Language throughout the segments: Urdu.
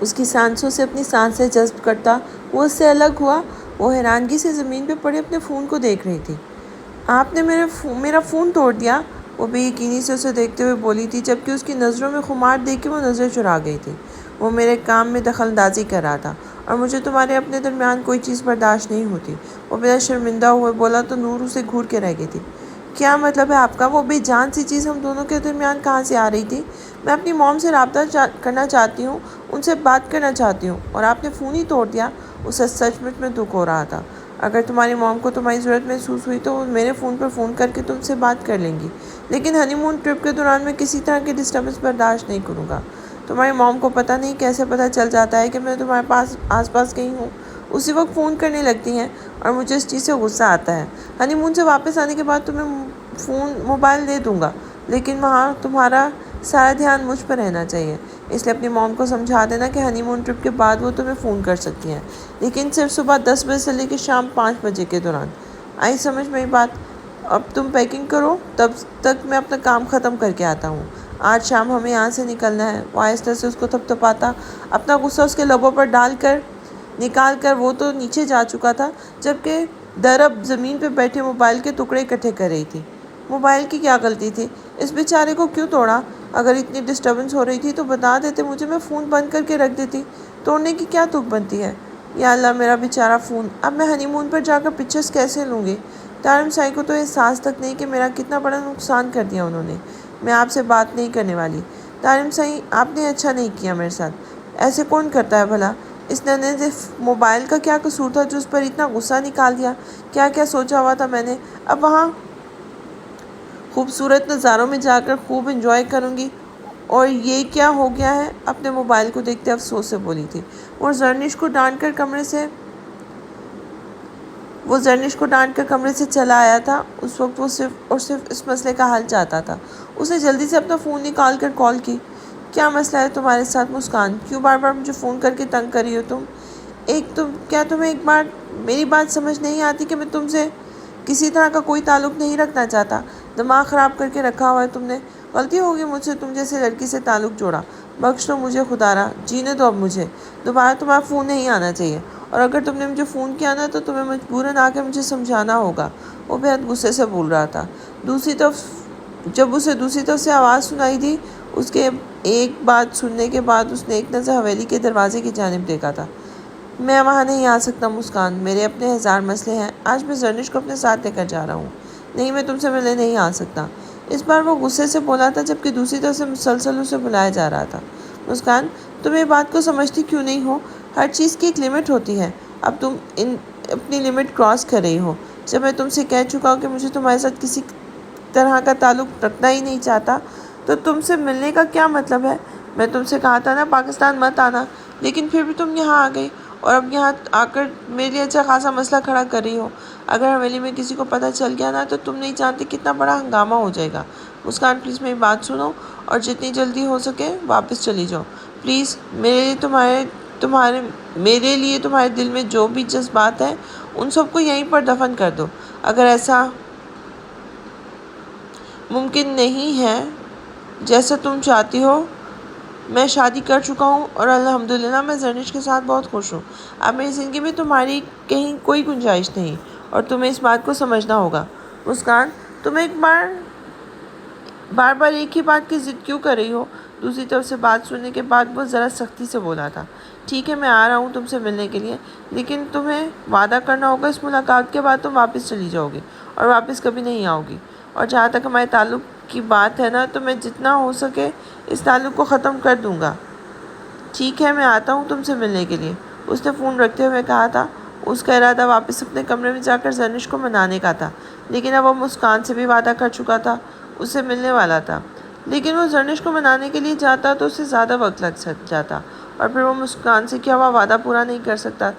اس کی سانسوں سے اپنی سانسیں جذب کرتا وہ اس سے الگ ہوا۔ وہ حیرانگی سے زمین پہ پڑے اپنے فون کو دیکھ رہی تھی۔ آپ نے میرا فون توڑ دیا، وہ بے یقینی سے اسے دیکھتے ہوئے بولی تھی، جبکہ اس کی نظروں میں خمار دیکھ کے وہ نظر چرا گئی تھی۔ وہ میرے کام میں دخل اندازی کر رہا تھا اور مجھے تمہارے اپنے درمیان کوئی چیز برداشت نہیں ہوتی۔ وہ بنا شرمندہ ہوئے بولا تو نور اسے گھور کے رہ گئی تھی۔ کیا مطلب ہے آپ کا؟ وہ بے جان سی چیز ہم دونوں کے درمیان کہاں سے آ رہی تھی؟ میں اپنی موم سے رابطہ کرنا چاہتی ہوں، ان سے بات کرنا چاہتی ہوں، اور آپ نے فون ہی توڑ دیا۔ اسے سچ مچ میں دکھ ہو رہا تھا۔ اگر تمہاری موم کو تمہاری ضرورت محسوس ہوئی تو وہ میرے فون پر فون کر کے تم سے بات کر لیں گی، لیکن ہنی مون ٹرپ کے دوران میں کسی طرح کی ڈسٹربنس برداشت نہیں کروں گا۔ تمہاری موم کو پتہ نہیں کیسے پتہ چل جاتا ہے کہ میں تمہارے آس پاس کہیں ہوں، اسی وقت فون کرنے لگتی ہیں، اور مجھے اس چیز سے غصہ آتا ہے۔ ہنی مون سے واپس آنے کے بعد تمہیں موبائل دے دوں گا، لیکن وہاں تمہارا سارا دھیان مجھ پر رہنا چاہیے۔ اس لیے اپنی موم کو سمجھا دینا کہ ہنی مون ٹرپ کے بعد وہ تمہیں فون کر سکتی ہیں، لیکن صرف صبح 10 بجے سے لے کے شام 5 بجے کے دوران۔ آئی سمجھ میری بات؟ اب تم پیکنگ کرو، تب تک میں اپنا کام ختم کر کے آتا ہوں۔ آج شام ہمیں یہاں سے نکلنا ہے۔ وہ آہستہ سے اس کو تھپتھپاتا اپنا غصہ اس کے لبوں پر نکال کر وہ تو نیچے جا چکا تھا، جبکہ درب زمین پہ بیٹھے موبائل کے ٹکڑے اکٹھے کر رہی تھی۔ موبائل کی کیا غلطی تھی؟ اس بیچارے کو کیوں توڑا؟ اگر اتنی ڈسٹربنس ہو رہی تھی تو بتا دیتے مجھے، میں فون بند کر کے رکھ دیتی۔ توڑنے کی کیا تک بنتی ہے؟ یا اللہ، میرا بیچارہ فون! اب میں ہنی مون پر جا کر پکچرز کیسے لوں گی؟ طارم سائی کو تو احساس تک نہیں کہ میرا کتنا بڑا نقصان کر دیا انہوں نے۔ میں آپ سے بات نہیں کرنے والی۔ طارم سائی، آپ نے اچھا نہیں کیا میرے ساتھ۔ ایسے کون کرتا ہے بھلا؟ اس ننھے سے موبائل کا کیا قصور تھا جو اس پر اتنا غصہ نکال دیا؟ کیا کیا سوچا ہوا تھا میں نے؟ اب وہاں خوبصورت نظاروں میں جا کر خوب انجوائے کروں گی، اور یہ کیا ہو گیا ہے؟ اپنے موبائل کو دیکھتے افسوس سے بولی تھی۔ وہ زرنش کو ڈانٹ کر کمرے سے چلا آیا تھا۔ اس وقت وہ صرف اس مسئلے کا حل چاہتا تھا۔ اس نے جلدی سے اپنا فون نکال کر کال کی۔ کیا مسئلہ ہے تمہارے ساتھ مسکان؟ کیوں بار بار مجھے فون کر کے تنگ کر رہی ہو تم؟ کیا تمہیں ایک بار میری بات سمجھ نہیں آتی کہ میں تم سے کسی طرح کا کوئی تعلق نہیں رکھنا چاہتا؟ دماغ خراب کر کے رکھا ہوا ہے تم نے۔ غلطی ہوگی مجھ سے تم جیسے لڑکی سے تعلق جوڑا۔ بخش دو مجھے خدارا، جینے دو اب مجھے۔ دوبارہ تمہارا فون نہیں آنا چاہیے، اور اگر تم نے مجھے فون کیا نا تو تمہیں مجبوراً آ کے مجھے سمجھانا ہوگا۔ وہ بے حد غصے سے بول رہا تھا۔ جب اسے دوسری طرف سے آواز سنائی دی، اس کے ایک بات سننے کے بعد اس نے ایک نظر حویلی کے دروازے کی جانب دیکھا تھا۔ میں وہاں نہیں آ سکتا مسکان، میرے اپنے ہزار مسئلے ہیں۔ آج میں زرنش کو اپنے ساتھ لے کر جا رہا ہوں۔ نہیں، میں تم سے ملنے نہیں آ سکتا۔ اس بار وہ غصے سے بولا تھا، جبکہ دوسری طرف سے مسلسل اسے بلایا جا رہا تھا۔ مسکان، تم یہ بات کو سمجھتی کیوں نہیں ہو؟ ہر چیز کی ایک لمٹ ہوتی ہے۔ اب تم اپنی لمٹ کراس کر رہی ہو۔ جب میں تم سے کہہ چکا ہوں کہ مجھے تمہارے ساتھ کسی طرح کا تعلق رکھنا ہی نہیں چاہتا، تو تم سے ملنے کا کیا مطلب ہے؟ میں تم سے کہا تھا نا پاکستان مت آنا، لیکن پھر بھی تم یہاں آ گئی، اور اب یہاں آ کر میرے لیے اچھا خاصا مسئلہ کھڑا کر رہی ہو۔ اگر حویلی میں کسی کو پتہ چل گیا نا تو تم نہیں جانتی کتنا بڑا ہنگامہ ہو جائے گا۔ مسکان، پلیز میری بات سنو، اور جتنی جلدی ہو سکے واپس چلی جاؤ پلیز۔ میرے لیے تمہارے دل میں جو بھی جذبات ہیں ان سب کو یہیں پر دفن کر دو۔ اگر ایسا ممکن نہیں ہے جیسا تم چاہتی ہو۔ میں شادی کر چکا ہوں، اور الحمدللہ میں زرنش کے ساتھ بہت خوش ہوں۔ اب میری زندگی میں تمہاری کہیں کوئی گنجائش نہیں، اور تمہیں اس بات کو سمجھنا ہوگا۔ مسکان، تم بار بار ایک ہی بات کی ضد کیوں کر رہی ہو؟ دوسری طرف سے بات سننے کے بعد وہ ذرا سختی سے بولا تھا۔ ٹھیک ہے، میں آ رہا ہوں تم سے ملنے کے لیے، لیکن تمہیں وعدہ کرنا ہوگا اس ملاقات کے بعد تم واپس چلی جاؤ گی، اور واپس کبھی نہیں آؤ گی۔ اور جہاں تک ہمارے تعلق کی بات ہے نا، تو میں جتنا ہو سکے اس تعلق کو ختم کر دوں گا۔ ٹھیک ہے، میں آتا ہوں تم سے ملنے کے لیے، اس نے فون رکھتے ہوئے کہا تھا۔ اس کا ارادہ واپس اپنے کمرے میں جا کر زرنش کو منانے کا تھا، لیکن اب وہ مسکان سے بھی وعدہ کر چکا تھا، اس سے ملنے والا تھا۔ لیکن وہ زرنش کو منانے کے لیے جاتا تو اسے زیادہ وقت لگ جاتا، اور پھر وہ مسکان سے کیا ہوا وعدہ پورا نہیں کر سکتا۔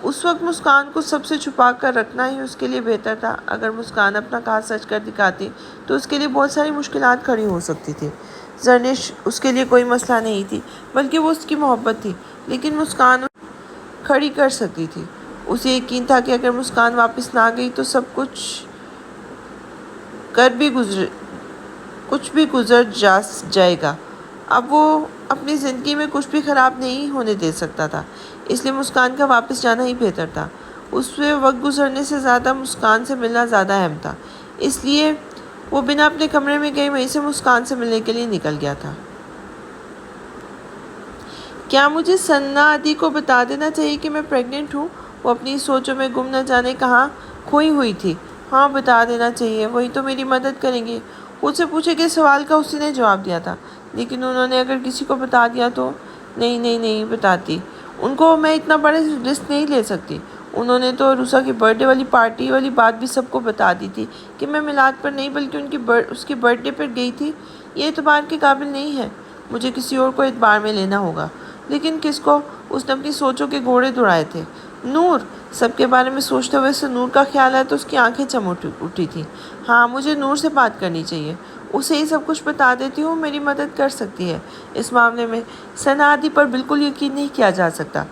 اس وقت مسکان کو سب سے چھپا کر رکھنا ہی اس کے لیے بہتر تھا۔ اگر مسکان اپنا کہا سچ کر دکھاتی تو اس کے لیے بہت ساری مشکلات کھڑی ہو سکتی تھی۔ زرنش اس کے لیے کوئی مسئلہ نہیں تھی، بلکہ وہ اس کی محبت تھی، لیکن مسکان کھڑی کر سکتی تھی۔ اسے یقین تھا کہ اگر مسکان واپس نہ گئی تو سب کچھ بھی گزر جائے گا، اب وہ اپنی زندگی میں کچھ بھی خراب نہیں ہونے دے سکتا تھا، اس لیے مسکان کا واپس جانا ہی بہتر تھا۔ اس پہ وقت گزرنے سے زیادہ مسکان سے ملنا زیادہ اہم تھا، اس لیے وہ بنا اپنے کمرے میں گئے وہیں سے مسکان سے ملنے کے لیے نکل گیا تھا۔ کیا مجھے ثنا عدی کو بتا دینا چاہیے کہ میں پریگننٹ ہوں؟ وہ اپنی سوچوں میں گم نہ جانے کہاں کھوئی ہوئی تھی۔ ہاں بتا دینا چاہیے، وہی تو میری مدد کریں گے۔ خود سے پوچھے گئے سوال کا اسی نے جواب دیا تھا، لیکن انہوں نے اگر کسی کو بتا دیا تو؟ نہیں بتاتی، ان کو میں اتنا بڑا رسک نہیں لے سکتی۔ انہوں نے تو روسا کی برتھ ڈے والی پارٹی والی بات بھی سب کو بتا دی تھی کہ میں میلاد پر نہیں بلکہ اس کی برتھ ڈے پر گئی تھی۔ یہ اعتبار کے قابل نہیں ہے، مجھے کسی اور کو اعتبار میں لینا ہوگا۔ لیکن کس کو؟ اس نے اپنی سوچوں کے گھوڑے دوڑائے تھے۔ نور! سب کے بارے میں سوچتے ہوئے سے نور کا خیال آیا تو اس کی آنکھیں چم اٹھی تھیں۔ ہاں مجھے نور سے بات کرنی چاہیے، اسے ہی سب کچھ بتا دیتی ہوں، میری مدد کر سکتی ہے اس معاملے میں۔ ثنا عدی پر بالکل یقین نہیں کیا جا سکتا،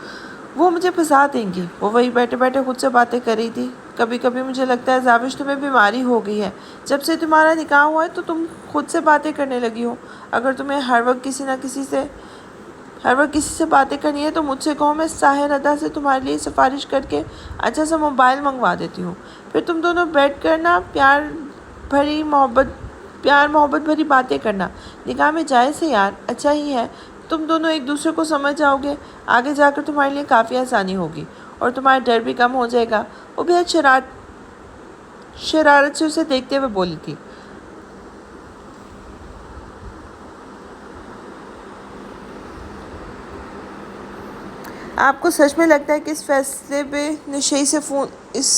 وہ مجھے پھنسا دیں گی۔ وہ وہی بیٹھے بیٹھے خود سے باتیں کر رہی تھی۔ کبھی کبھی مجھے لگتا ہے زاوش تمہیں بیماری ہو گئی ہے، جب سے تمہارا نکاح ہوا ہے تو تم خود سے باتیں کرنے لگی ہو۔ اگر تمہیں ہر وقت کسی سے باتیں کرنی ہے تو مجھ سے کہو، میں ساحر ادا سے تمہارے لیے سفارش کر کے اچھا سا موبائل منگوا دیتی ہوں، پھر تم دونوں بیٹھ کر نا پیار محبت بھری باتیں کرنا۔ نکاح میں جائز ہے یار، اچھا ہی ہے، تم دونوں ایک دوسرے کو سمجھ جاؤ گے، آگے جا کر تمہارے لیے کافی آسانی ہوگی اور تمہارا ڈر بھی کم ہو جائے گا۔ وہ بہت شرارت سے اسے دیکھتے ہوئے بولی تھی۔ آپ کو سچ میں لگتا ہے کہ اس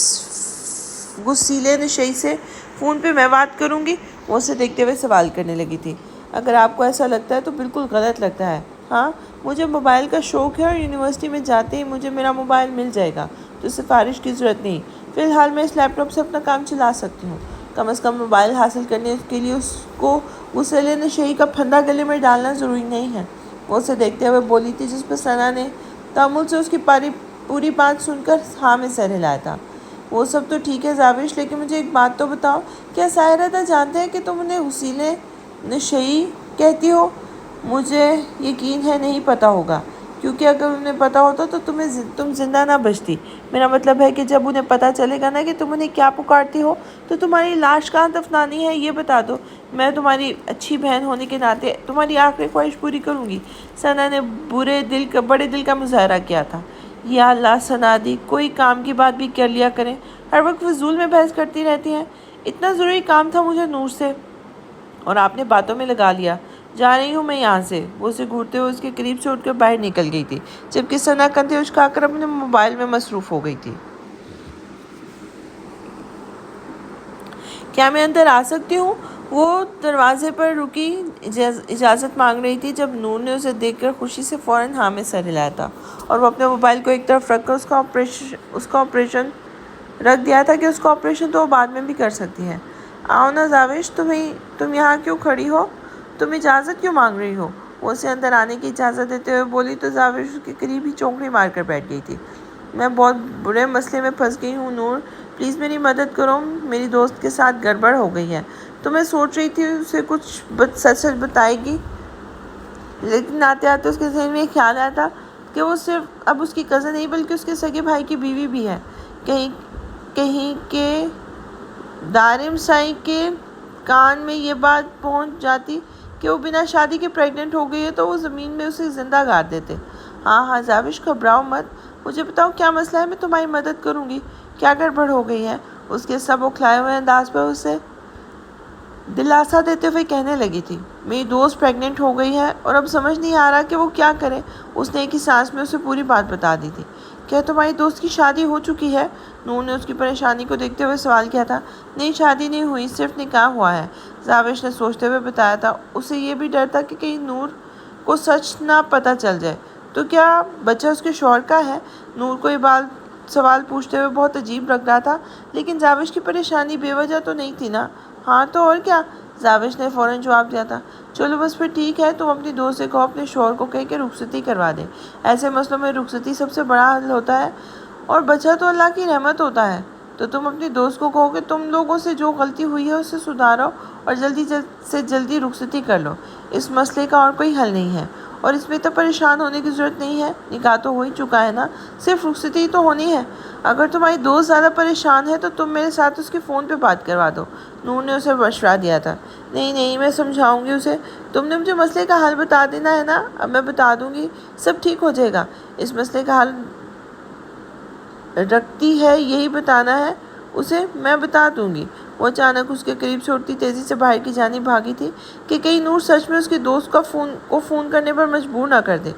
غسیلے نشئی سے فون پہ میں بات کروں گی؟ وہ اسے دیکھتے ہوئے سوال کرنے لگی تھی۔ اگر آپ کو ایسا لگتا ہے تو بالکل غلط لگتا ہے۔ ہاں مجھے موبائل کا شوق ہے اور یونیورسٹی میں جاتے ہی مجھے میرا موبائل مل جائے گا، تو سفارش کی ضرورت نہیں۔ فی الحال میں اس لیپ ٹاپ سے اپنا کام چلا سکتی ہوں، کم از کم موبائل حاصل کرنے کے لیے اس کو غسیلے نشئی کا پھندا گلے میں ڈالنا ضروری نہیں ہے۔ وہ اسے دیکھتے ہوئے بولی تھی، جس پر ثنا نے تأمل سے اس کی پوری بات سن کر ہاں میں سر ہلایا تھا۔ وہ سب تو ٹھیک ہے زاوش، لیکن مجھے ایک بات تو بتاؤ، کیا ساحر ادا جانتے ہیں کہ تم انہیں غسیلے نشئی کہتی ہو؟ مجھے یقین ہے نہیں پتہ ہوگا، کیونکہ اگر انہیں پتہ ہوتا تو تم زندہ نہ بچتی۔ میرا مطلب ہے کہ جب انہیں پتہ چلے گا نا کہ تم انہیں کیا پکارتی ہو تو تمہاری لاش کہاں دفنانی ہے یہ بتا دو۔ میں تمہاری اچھی بہن ہونے کے ناطے تمہاری آخری خواہش پوری کروں گی۔ ثنا نے بڑے دل کا مظاہرہ کیا تھا۔ یا اللہ ثنا عدی، کوئی کام کی بات بھی کر لیا کریں، ہر وقت فضول میں بحث کرتی رہتی ہیں۔ اتنا ضروری کام تھا مجھے نور سے اور آپ نے باتوں میں لگا لیا۔ جا رہی ہوں میں یہاں سے۔ وہ اسے گھورتے ہوئے اس کے قریب سے اٹھ کر باہر نکل گئی تھی، جبکہ ثنا کندھے اچکا کر اپنے موبائل میں مصروف ہو گئی تھی۔ کیا میں اندر آ سکتی ہوں؟ وہ دروازے پر رکی اجازت مانگ رہی تھی جب نور نے اسے دیکھ کر خوشی سے فوراً ہاں میں سر ہلایا تھا، اور وہ اپنے موبائل کو ایک طرف رکھ کر اس کا آپریشن رکھ دیا تھا کہ اس کا آپریشن تو وہ بعد میں بھی کر سکتی ہے۔ آؤ نا زاوش، تم یہاں کیوں کھڑی ہو؟ تم اجازت کیوں مانگ رہی ہو؟ وہ اسے اندر آنے کی اجازت دیتے ہوئے بولی تو زاوش اس کے قریب ہی چونکڑی مار کر بیٹھ گئی تھی۔ میں بہت برے مسئلے میں پھنس گئی ہوں نور، پلیز میری مدد کرو، میری دوست کے ساتھ گڑبڑ ہو گئی ہے۔ تو میں سوچ رہی تھی اسے کچھ سچ بتائے گی، لیکن آتے آتے اس کے ذہن میں ایک خیال آیا تھا کہ وہ صرف اب اس کی کزن نہیں بلکہ اس کے سگے بھائی کی بیوی بھی ہے۔ کہیں کہ دارم سائی کے کان میں یہ بات پہنچ جاتی کہ وہ بنا شادی کے پریگننٹ ہو گئی ہے تو وہ زمین میں اسے زندہ گاڑ دیتے۔ ہاں زاوش، گھبراؤ مت، مجھے بتاؤ کیا مسئلہ ہے، میں تمہاری مدد کروں گی۔ کیا گڑبڑ ہو گئی ہے؟ اس کے سب اکھلائے ہوئے انداز پر اسے دلاسا دیتے ہوئے کہنے لگی تھی، میری دوست پریگننٹ ہو گئی ہے اور اب سمجھ نہیں آ رہا کہ وہ کیا کرے۔ اس نے ایک ہی سانس میں اسے پوری بات بتا دی تھی۔ کیا تمہاری دوست کی شادی ہو چکی ہے؟ نور نے اس کی پریشانی کو دیکھتے ہوئے سوال کیا تھا۔ نہیں، شادی نہیں ہوئی، صرف نکاح ہوا ہے، زاوش نے سوچتے ہوئے بتایا تھا۔ اسے یہ بھی ڈر تھا کہ کہیں نور کو سچ نہ پتہ چل جائے۔ تو کیا بچہ اس کے شوہر کا ہے؟ نور کو یہ سوال پوچھتے ہوئے بہت عجیب لگ رہا تھا، لیکن زاوش کی پریشانی بے وجہ تو نہیں تھی نا۔ ہاں تو اور کیا، زاوش نے فوراً جواب دیا تھا۔ چلو بس پھر ٹھیک ہے، تم اپنی دوست سے کہو اپنے شوہر کو کہہ کے رخصتی کروا دے۔ ایسے مسئلوں میں رخصتی سب سے بڑا حل ہوتا ہے اور بچہ تو اللہ کی رحمت ہوتا ہے۔ تو تم اپنے دوست کو کہو کہ تم لوگوں سے جو غلطی ہوئی ہے اسے سدھارو اور جلدی سے جلدی رخصتی کر لو۔ اس مسئلے کا اور کوئی حل نہیں ہے، اور اس میں تو پریشان ہونے کی ضرورت نہیں ہے، نکاح تو ہو ہی چکا ہے نا، صرف رخصتی ہی تو ہونی ہے۔ اگر تمہاری دوست زیادہ پریشان ہے تو تم میرے ساتھ اس کے فون پہ بات کروا دو، نور نے اسے مشورہ دیا تھا۔ نہیں، میں سمجھاؤں گی اسے، تم نے مجھے مسئلے کا حل بتا دینا ہے نا، اب میں بتا دوں گی، سب ٹھیک ہو جائے گا۔ اس مسئلے کا حل رکھتی ہے یہی بتانا ہے اسے، میں بتا دوں گی۔ وہ اچانک اس کے قریب سے اٹھتی تیزی سے باہر کی جانب بھاگی تھی کہ کہیں نور سچ میں اس کے دوست کو فون کرنے پر مجبور نہ کر دے۔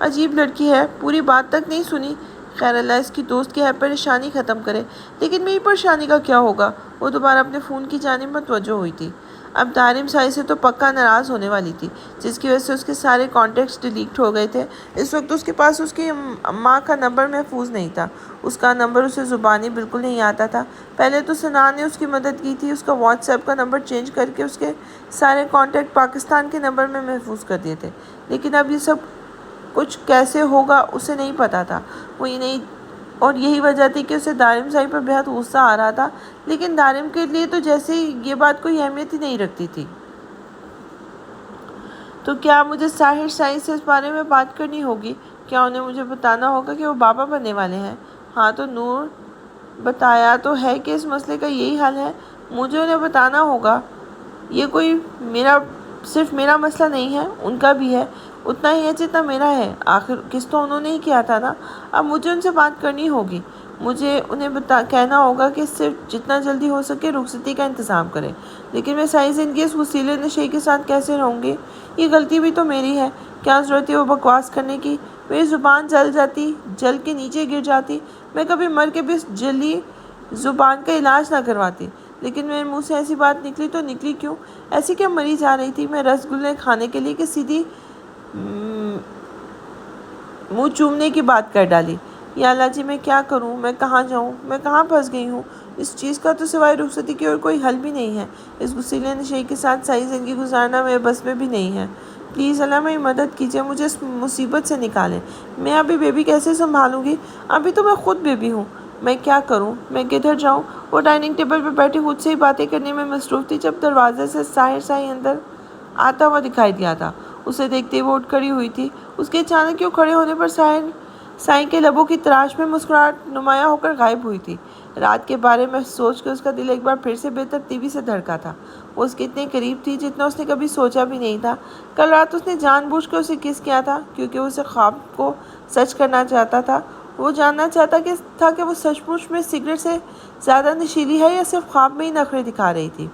عجیب لڑکی ہے، پوری بات تک نہیں سنی۔ خیر اللہ اس کی دوست کی ہے پریشانی ختم کرے، لیکن میری پریشانی کا کیا ہوگا؟ وہ دوبارہ اپنے فون کی جانب متوجہ ہوئی تھی۔ اب دارم سائی سے تو پکا ناراض ہونے والی تھی، جس کی وجہ سے اس کے سارے کانٹیکٹس ڈیلیٹ ہو گئے تھے۔ اس وقت اس کے پاس اس کی ماں کا نمبر محفوظ نہیں تھا، اس کا نمبر اسے زبانی بالکل نہیں آتا تھا۔ پہلے تو سنان نے اس کی مدد کی تھی، اس کا واٹس ایپ کا نمبر چینج کر کے اس کے سارے کانٹیکٹ پاکستان کے نمبر میں محفوظ کر دیے تھے، لیکن اب یہ سب کچھ کیسے ہوگا اسے نہیں پتا تھا۔ اور یہی وجہ تھی کہ اسے دارم سائی پر بہت غصہ آ رہا تھا، لیکن دارم کے لیے تو جیسے یہ بات کوئی اہمیت ہی نہیں رکھتی تھی۔ تو کیا مجھے ساحر سائی سے اس بارے میں بات کرنی ہوگی؟ کیا انہیں مجھے بتانا ہوگا کہ وہ بابا بننے والے ہیں؟ ہاں تو نور بتایا تو ہے کہ اس مسئلے کا یہی حل ہے، مجھے انہیں بتانا ہوگا۔ یہ کوئی صرف میرا مسئلہ نہیں ہے، ان کا بھی ہے، اتنا ہی ہے جتنا میرا ہے۔ آخر کس تو انہوں نے ہی کیا تھا نا، اب مجھے ان سے بات کرنی ہوگی۔ مجھے انہیں کہنا ہوگا کہ صرف جتنا جلدی ہو سکے رخصتی کا انتظام کریں، لیکن میں ساری زندگی اس وسیلے نشے کے ساتھ کیسے رہوں گی؟ یہ غلطی بھی تو میری ہے، کیا ضرورت ہے وہ بکواس کرنے کی؟ میری زبان جل کے نیچے گر جاتی، میں کبھی مر کے بھی اس جلی زبان کا علاج نہ کرواتی، لیکن میرے منہ سے ایسی بات نکلی تو نکلی کیوں؟ ایسی کیا مری جا رہی تھی میں رس گلے کھانے کے لیے کہ سیدھی منہ چومنے کی بات کر ڈالی؟ یا اللہ جی میں کیا کروں، میں کہاں جاؤں، میں کہاں پھنس گئی ہوں؟ اس چیز کا تو سوائے رخصتی کی اور کوئی حل بھی نہیں ہے۔ اس وسیلے نشے کے ساتھ صحیح زندگی گزارنا میرے بس میں بھی نہیں ہے۔ پلیز اللہ میری مدد کیجیے، مجھے اس مصیبت سے نکالیں۔ میں ابھی بیبی کیسے سنبھالوں گی؟ ابھی تو میں خود بیبی ہوں، میں کیا کروں، میں کدھر جاؤں؟ وہ ڈائننگ ٹیبل پر بیٹھی خود سے ہی باتیں کرنے میں مصروف تھی جب دروازے سے ساحر سائی اندر آتا ہوا دکھائی دیا تھا۔ اسے دیکھتے ہی وہ اٹھ کھڑی ہوئی تھی۔ اس کے اچانک کیوں کھڑے ہونے پر ساحر سائی کے لبوں کی تراش میں مسکراہٹ نمایاں ہو کر غائب ہوئی تھی۔ رات کے بارے میں سوچ کے اس کا دل ایک بار پھر سے بے ترتیبی سے دھڑکا تھا۔ وہ اس کے اتنے قریب تھی جتنا اس نے کبھی سوچا بھی نہیں تھا۔ کل رات اس نے جان بوجھ کر اسے کس کیا تھا کیونکہ وہ اسے خواب کو سچ کرنا چاہتا تھا۔ وہ جاننا چاہتا تھا کہ وہ سچ مچ میں سگریٹ سے زیادہ نشیلی ہے یا صرف خواب میں ہی نخرے دکھا رہی تھی۔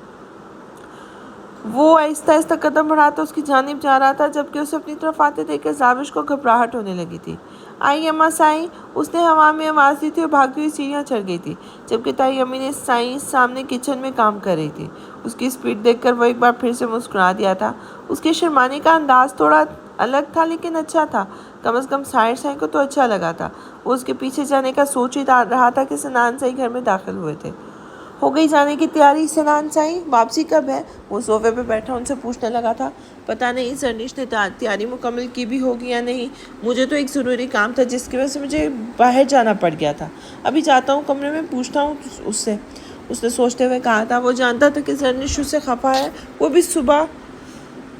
وہ آہستہ آہستہ قدم بڑھاتا اس کی جانب جا رہا تھا جبکہ اسے اپنی طرف آتے دیکھ کر زابش کو گھبراہٹ ہونے لگی تھی۔ آئی اماں سائی، اس نے ہوا میں آواز دی تھی اور بھاگتی ہوئی سیڑھیاں چڑھ گئی تھی جبکہ تائی امی نے سائی سامنے کچن میں کام کر رہی تھی۔ اس کی سپیڈ دیکھ کر وہ ایک بار پھر سے مسکرا دیا تھا۔ اس کے شرمانے کا انداز تھوڑا الگ تھا لیکن اچھا تھا، کم از کم ساحر سائی کو تو اچھا لگا تھا۔ وہ اس کے پیچھے جانے کا سوچ ہی رہا تھا کہ سنان سائی گھر میں داخل ہوئے تھے۔ ہو گئی جانے کی تیاری سنان سائی؟ واپسی کب ہے؟ وہ صوفے پہ بیٹھا ان سے پوچھنے لگا تھا۔ پتہ نہیں زرنش نے تیاری مکمل کی بھی ہوگی یا نہیں، مجھے تو ایک ضروری کام تھا جس کی وجہ سے مجھے باہر جانا پڑ گیا تھا، ابھی جاتا ہوں کمرے میں پوچھتا ہوں اس سے، اس نے سوچتے ہوئے کہا تھا۔ وہ جانتا تھا کہ زرنش اس سے خفا ہے، وہ بھی صبح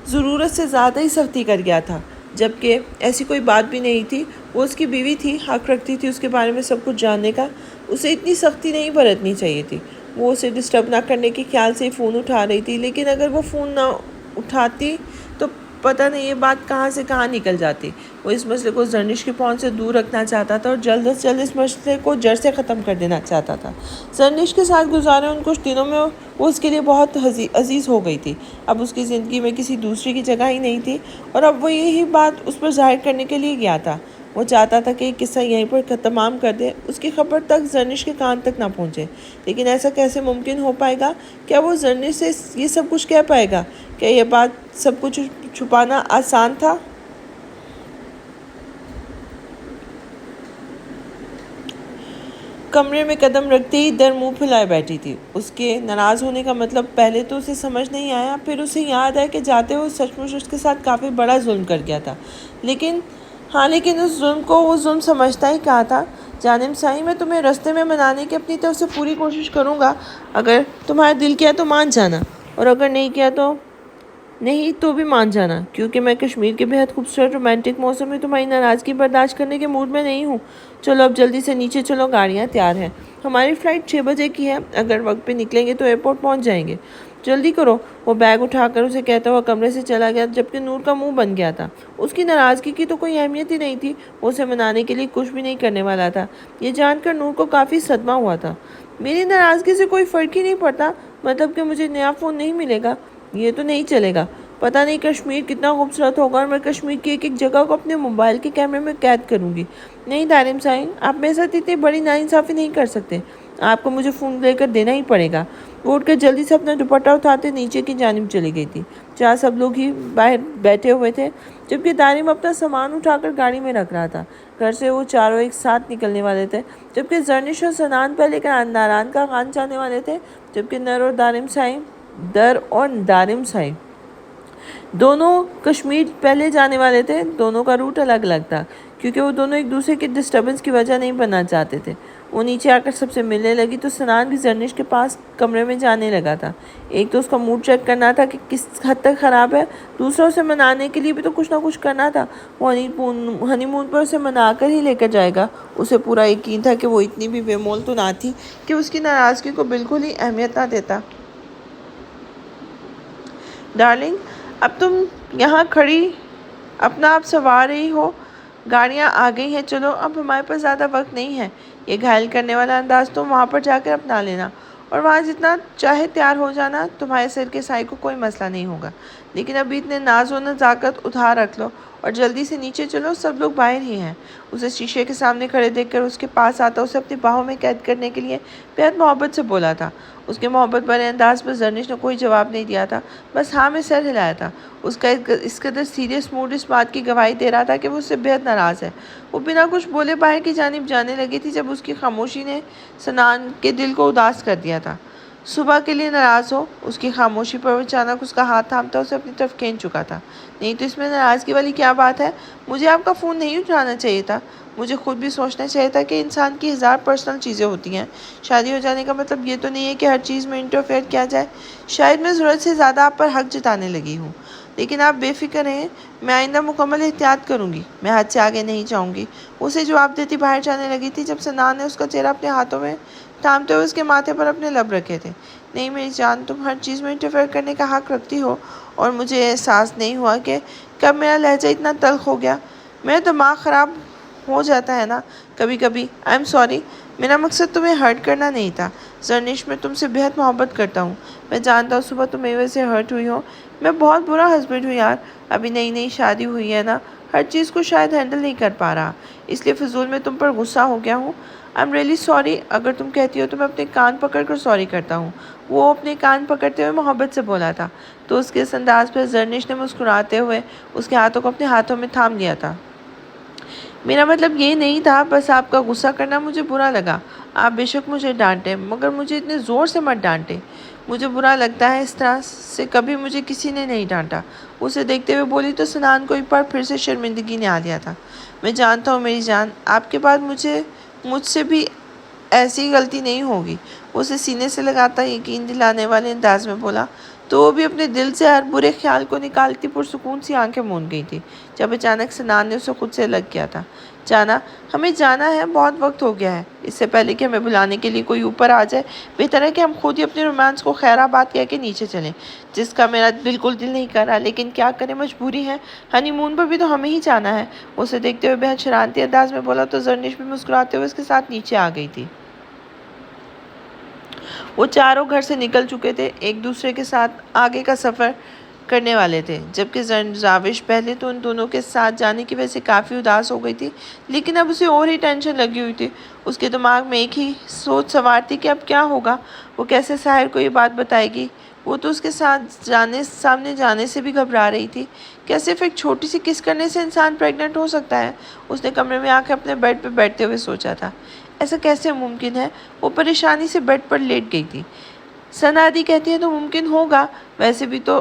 ضرورت سے زیادہ ہی سختی کر گیا تھا جبکہ ایسی کوئی بات بھی نہیں تھی۔ وہ اس کی بیوی تھی، حق رکھتی تھی اس کے بارے میں سب کچھ جاننے کا، اسے اتنی سختی نہیں برتنی چاہیے تھی۔ وہ اسے ڈسٹرب نہ کرنے کے خیال سے ہی فون اٹھا رہی تھی، لیکن اگر وہ فون نہ اٹھاتی تو پتہ نہیں یہ بات کہاں سے کہاں نکل جاتی۔ وہ اس مسئلے کو زرنش کی پہنچ سے دور رکھنا چاہتا تھا اور جلد از جلد اس مسئلے کو جڑ سے ختم کر دینا چاہتا تھا۔ زرنش کے ساتھ گزارے ان کچھ دنوں میں وہ اس کے لیے بہت عزیز ہو گئی تھی۔ اب اس کی زندگی میں کسی دوسری کی جگہ ہی نہیں تھی اور اب وہ یہی بات اس پر ظاہر کرنے کے لیے گیا تھا۔ وہ چاہتا تھا کہ یہ قصہ یہیں پر تمام کر دے، اس کی خبر تک زرنش کے کان تک نہ پہنچے، لیکن ایسا کیسے ممکن ہو پائے گا؟ کیا وہ زرنش سے یہ سب کچھ کہہ پائے گا؟ کیا یہ بات سب کچھ چھپانا آسان تھا؟ کمرے میں قدم رکھتے ہی در منہ پھیلائے بیٹھی تھی۔ اس کے ناراض ہونے کا مطلب پہلے تو اسے سمجھ نہیں آیا، پھر اسے یاد ہے کہ جاتے ہوئے سچ مچ اس کے ساتھ کافی بڑا ظلم کر گیا تھا، لیکن اس ظلم کو وہ ظلم سمجھتا ہی کیا تھا؟ جانم ثانی، میں تمہیں راستے میں منانے کی اپنی طرف سے پوری کوشش کروں گا۔ اگر تمہارا دل کیا تو مان جانا، اور اگر نہیں کیا تو بھی مان جانا، کیونکہ میں کشمیر کے بہت خوبصورت رومانٹک موسم میں تمہاری ناراضگی برداشت کرنے کے موڈ میں نہیں ہوں۔ چلو اب جلدی سے نیچے چلو، گاڑیاں تیار ہیں۔ ہماری فلائٹ 6 بجے کی ہے، اگر وقت پہ نکلیں گے تو ایئرپورٹ پہنچ جائیں گے۔ جلدی کرو۔ وہ بیگ اٹھا کر اسے کہتا ہوا کمرے سے چلا گیا، جبکہ نور کا منہ بن گیا تھا۔ اس کی ناراضگی کی تو کوئی اہمیت ہی نہیں تھی، وہ اسے منانے کے لیے کچھ بھی نہیں کرنے والا تھا۔ یہ جان کر نور کو کافی صدمہ ہوا تھا۔ میری ناراضگی سے کوئی فرق ہی نہیں پڑتا، مطلب کہ مجھے نیا فون نہیں ملے گا؟ یہ تو نہیں چلے گا۔ پتہ نہیں کشمیر کتنا خوبصورت ہوگا اور میں کشمیر کی ایک ایک جگہ کو اپنے موبائل کے کیمرے میں قید کروں گی۔ نہیں دارم ثانی، آپ میرے ساتھ اتنی بڑی ناانصافی نہیں کر سکتے، آپ کو مجھے فون لے کر دینا ہی پڑے گا۔ وہ اٹھ کر جلدی سے اپنا دوپٹہ اٹھاتے نیچے کی جانب چلی گئی تھی، جہاں سب لوگ ہی باہر بیٹھے ہوئے تھے، جبکہ دارم اپنا سامان اٹھا کر گاڑی میں رکھ رہا تھا۔ گھر سے وہ چاروں ایک ساتھ نکلنے والے تھے، جبکہ زرنش اور سنان پہلے ناران کا خان جانے والے تھے، جبکہ در اور دارم ثانی دونوں کشمیر پہلے جانے والے تھے۔ دونوں کا روٹ الگ الگ تھا، کیونکہ وہ دونوں ایک دوسرے کی ڈسٹربنس کی وجہ نہیں بننا چاہتے تھے۔ وہ نیچے آ کر سب سے ملنے لگی تو سنان بھی زرنش کے پاس کمرے میں جانے لگا تھا۔ ایک تو اس کا موڈ چیک کرنا تھا کہ کس حد تک خراب ہے، دوسرا اسے منانے کے لیے بھی تو کچھ نہ کچھ کرنا تھا۔ وہ ہنی مون پر اسے منا کر ہی لے کر جائے گا۔ اسے پورا یقین تھا کہ وہ اتنی بھی بے مول تو نہ تھی کہ اس کی ناراضگی کو بالکل ہی اہمیت نہ دیتا۔ ڈارلنگ، اب تم یہاں کھڑی اپنا آپ سنوار رہی ہو، گاڑیاں آ گئی ہیں، چلو اب ہمارے پاس زیادہ وقت نہیں ہے۔ یہ گھائل کرنے والا انداز تم وہاں پر جا کر اپنا لینا، اور وہاں جتنا چاہے تیار ہو جانا، تمہارے سر کے سائے کو کوئی مسئلہ نہیں ہوگا۔ لیکن ابھی اتنے ناز و نزاکت ادھار رکھ لو اور جلدی سے نیچے چلو، سب لوگ باہر ہی ہیں۔ اسے شیشے کے سامنے کھڑے دیکھ کر اس کے پاس آتا اسے اپنی باہوں میں قید کرنے کے لیے بہت محبت سے بولا تھا۔ اس کے محبت بھرے انداز پر زرنش نے کوئی جواب نہیں دیا تھا، بس ہاں میں سر ہلایا تھا۔ اس کا اس قدر سیریس موڈ اس بات کی گواہی دے رہا تھا کہ وہ اس سے بہت ناراض ہے۔ وہ بنا کچھ بولے باہر کی جانب جانے لگی تھی جب اس کی خاموشی نے سنان کے دل کو اداس کر دیا تھا۔ صبح کے لیے ناراض ہو؟ اس کی خاموشی پر اچانک اس کا ہاتھ تھامتا اسے اپنی طرف کھینچ چکا تھا۔ نہیں تو اس میں ناراضگی والی کیا بات ہے؟ مجھے آپ کا فون نہیں اٹھانا چاہیے تھا، مجھے خود بھی سوچنا چاہیے تھا کہ انسان کی 1000 پرسنل چیزیں ہوتی ہیں۔ شادی ہو جانے کا مطلب یہ تو نہیں ہے کہ ہر چیز میں انٹرفیئر کیا جائے۔ شاید میں ضرورت سے زیادہ آپ پر حق جتانے لگی ہوں، لیکن آپ بے فکر رہیں، میں آئندہ مکمل احتیاط کروں گی، میں حد سے آگے نہیں جاؤں گی۔ اسے جواب دیتی باہر جانے لگی تھی جب سنان نے اس کا چہرہ اپنے ہاتھوں میں تھامتے ہوئے اس کے ماتھے پر اپنے لب رکھے تھے۔ نہیں میری جان، تم ہر چیز میں انٹرفیئر کرنے کا حق رکھتی ہو، اور مجھے احساس نہیں ہوا کہ کب میرا لہجہ اتنا تلخ ہو گیا۔ میرا دماغ خراب ہو جاتا ہے نا کبھی کبھی۔ آئی ایم سوری، میرا مقصد تمہیں ہرٹ کرنا نہیں تھا۔ زرنش، میں تم سے بہت محبت کرتا ہوں، میں جانتا ہوں صبح تم میرے سے ہرٹ ہوئی ہو، میں بہت برا ہسبینڈ ہوں یار، ابھی نئی نئی شادی ہوئی ہے نا، ہر چیز کو شاید ہینڈل نہیں کر پا رہا، اس لیے فضول میں تم پر غصہ ہو گیا ہوں۔ آئی ایم ریئلی سوری، اگر تم کہتی ہو تو میں اپنے کان پکڑ کر سوری کرتا ہوں۔ وہ اپنے کان پکڑتے ہوئے محبت سے بولا تھا، تو اس کے اس انداز پر زرنش نے مسکراتے ہوئے اس کے ہاتھوں کو اپنے ہاتھوں میں تھام لیا تھا۔ میرا مطلب یہ نہیں تھا، بس آپ کا غصہ کرنا مجھے برا لگا۔ آپ بے شک مجھے ڈانٹیں، مگر مجھے اتنے زور سے مت ڈانٹیں، مجھے برا لگتا ہے، اس طرح سے کبھی مجھے کسی نے نہیں ڈانٹا۔ اسے دیکھتے ہوئے بولی تو سنان کو ایک بار پھر سے شرمندگی نے آ لیا تھا۔ میں جانتا ہوں میری جان، آپ کے بعد مجھ سے بھی ایسی غلطی نہیں ہوگی، وہ اسے سینے سے لگاتا یقین دلانے والے انداز میں بولا، تو وہ بھی اپنے دل سے ہر برے خیال کو نکالتی پرسکون سی آنکھیں موند گئی تھی جب اچانک سنان نے اسے خود سے لگ کیا تھا۔ جانا، ہمیں جانا ہے، بہت وقت ہو گیا ہے، اس سے پہلے کہ ہمیں بلانے کے لیے کوئی اوپر آ جائے، بہتر ہے کہ ہم خود ہی اپنے رومانس کو خیر آباد کہہ کے نیچے چلیں، جس کا میرا بالکل دل نہیں کر رہا، لیکن کیا کریں، مجبوری ہے، ہنی مون پر بھی تو ہمیں ہی جانا ہے۔ اسے دیکھتے ہوئے بہت شرارتی انداز میں بولا تو زرنش بھی مسکراتے ہوئے اس کے ساتھ نیچے آ گئی تھی۔ وہ چاروں گھر سے نکل چکے تھے، ایک دوسرے کے ساتھ آگے کا سفر کرنے والے تھے، جبکہ زاوش پہلے تو ان دونوں کے ساتھ جانے کی وجہ سے کافی اداس ہو گئی تھی، لیکن اب اسے اور ہی ٹینشن لگی ہوئی تھی۔ اس کے دماغ میں ایک ہی سوچ سوار تھی کہ اب کیا ہوگا، وہ کیسے ساحر کو یہ بات بتائے گی۔ وہ تو اس کے ساتھ سامنے جانے سے بھی گھبرا رہی تھی۔ کیا صرف ایک چھوٹی سی کس کرنے سے انسان پریگننٹ ہو سکتا ہے؟ اس نے کمرے میں آ کے اپنے بیڈ پہ بیٹھتے ہوئے سوچا تھا۔ ایسا کیسے ممکن ہے؟ وہ پریشانی سے بیڈ پر لیٹ گئی تھی۔ سنادی کہتی ہے تو ممکن ہوگا، ویسے بھی تو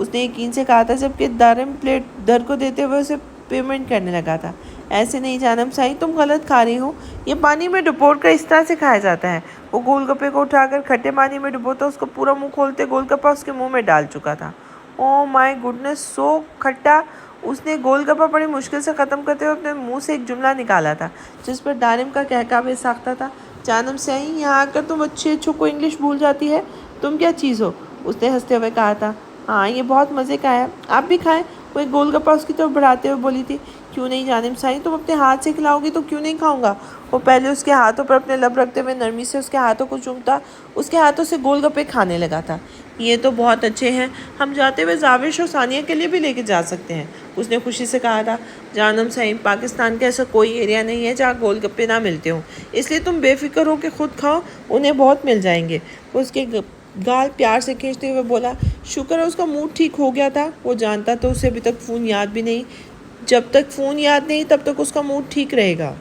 اس نے یقین سے کہا تھا، جبکہ دارم پلیٹ در کو دیتے ہوئے اسے پیمنٹ کرنے لگا تھا۔ ایسے نہیں جانم سائی، تم غلط کھا رہی ہو، یہ پانی میں ڈبو کر اس طرح سے کھایا جاتا ہے۔ وہ گول گپے کو اٹھا کر کھٹے پانی میں ڈبوتا، اس کو پورا منہ کھولتے گول گپا اس کے منہ میں ڈال چکا تھا۔ او مائی گڈنس، سو کھٹا! اس نے گول گپا بڑی مشکل سے ختم کرتے ہوئے اپنے منہ سے ایک جملہ نکالا تھا، جس پر دارم کا کہکہ بے ساختہ تھا۔ جانم سائی، یہاں آ کر تم اچھوں کو انگلش بھول جاتی ہے، تم کیا چیز ہو؟ اس نے ہنستے ہوئے کہا تھا۔ ہاں، یہ بہت مزے کا ہے، آپ بھی کھائیں۔ وہ ایک گول گپا اس کی طرف بڑھاتے ہوئے بولی تھی۔ کیوں نہیں جانم سائی، تم اپنے ہاتھ سے کھلاؤ گی تو کیوں نہیں کھاؤں گا؟ وہ پہلے اس کے ہاتھوں پر اپنے لب رکھتے ہوئے نرمی سے اس کے ہاتھوں کو چومتا، اس کے ہاتھوں سے گول گپے کھانے لگا تھا۔ یہ تو بہت اچھے ہیں، ہم جاتے ہوئے زاوش اور ثانیہ کے لیے بھی لے کے جا سکتے ہیں، اس نے خوشی سے کہا تھا۔ جانم سائی، پاکستان کا ایسا کوئی ایریا نہیں ہے جہاں گول گپے نہ ملتے ہوں، اس لیے تم بے فکر ہو کے خود کھاؤ، انہیں بہت مل جائیں گے۔ وہ اس کے گال پیار سے کھینچتے ہوئے بولا۔ شکر ہے اس کا موڈ ٹھیک ہو گیا تھا، وہ جانتا تو اسے ابھی تک فون یاد بھی نہیں، جب تک فون یاد نہیں تب تک اس کا موڈ ٹھیک رہے گا۔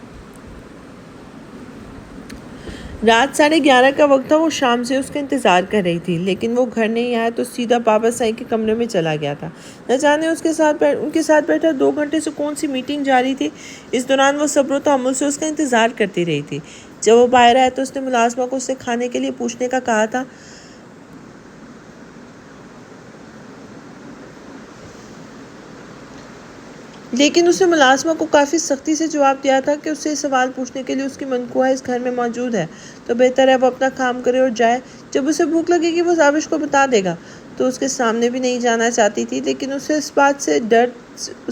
رات 11:30 کا وقت تھا، وہ شام سے اس کا انتظار کر رہی تھی، لیکن وہ گھر نہیں آیا تو سیدھا بابا سائی کے کمرے میں چلا گیا تھا۔ نہ جانے ان کے ساتھ بیٹھا 2 گھنٹے سے کون سی میٹنگ جاری تھی۔ اس دوران وہ صبر و تحمل سے اس کا انتظار کرتی رہی تھی۔ جب وہ باہر آیا تو اس نے ملازمہ کو اس سے کھانے کے لیے پوچھنے کا کہا تھا، لیکن اس نے ملازمہ کو کافی سختی سے جواب دیا تھا کہ اس سے سوال پوچھنے کے لیے اس کی منقوہ اس گھر میں موجود ہے، تو بہتر ہے وہ اپنا کام کرے اور جائے۔ جب اسے بھوک لگے گی وہ زاوش کو بتا دے گا۔ تو اس کے سامنے بھی نہیں جانا چاہتی تھی، لیکن اسے اس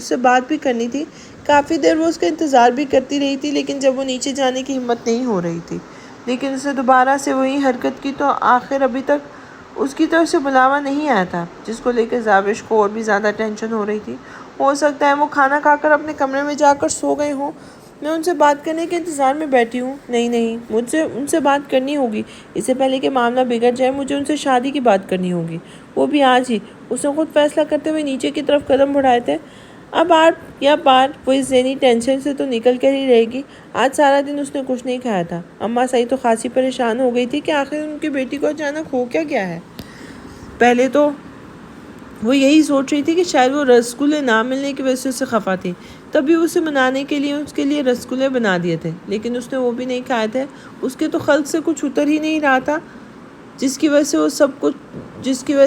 سے بات بھی کرنی تھی۔ کافی دیر وہ اس کا انتظار بھی کرتی رہی تھی، لیکن جب وہ نیچے جانے کی ہمت نہیں ہو رہی تھی، لیکن اسے دوبارہ سے وہی حرکت کی تو آخر ابھی تک اس کی طرف سے بلاوا نہیں آیا تھا، جس کو لے کر زاوش کو اور بھی زیادہ ٹینشن ہو رہی تھی۔ ہو سکتا ہے وہ کھانا کھا کر اپنے کمرے میں جا کر سو گئے ہوں، میں ان سے بات کرنے کے انتظار میں بیٹھی ہوں۔ نہیں، مجھے ان سے بات کرنی ہوگی، اس سے پہلے کہ معاملہ بگڑ جائے مجھے ان سے شادی کی بات کرنی ہوگی، وہ بھی آج ہی۔ اس نے خود فیصلہ کرتے ہوئے نیچے کی طرف قدم بڑھائے تھے۔ اب آج یا بار وہ اس ذہنی ٹینشن سے تو نکل کر ہی رہے گی۔ آج سارا دن اس نے کچھ نہیں کھایا تھا۔ اماں سائی تو خاصی پریشان ہو گئی تھی کہ آخر ان کی بیٹی کو اچانک ہو کیا گیا ہے۔ پہلے تو وہ یہی سوچ رہی تھی کہ شاید وہ رسگلے نہ ملنے کی وجہ سے اسے خفا تھی، تبھی اسے منانے کے لیے اس کے لیے رسگلے بنا دیے تھے، لیکن اس نے وہ بھی نہیں کھائے تھے۔ اس کے تو خلق سے کچھ اتر ہی نہیں رہا تھا، جس کی وجہ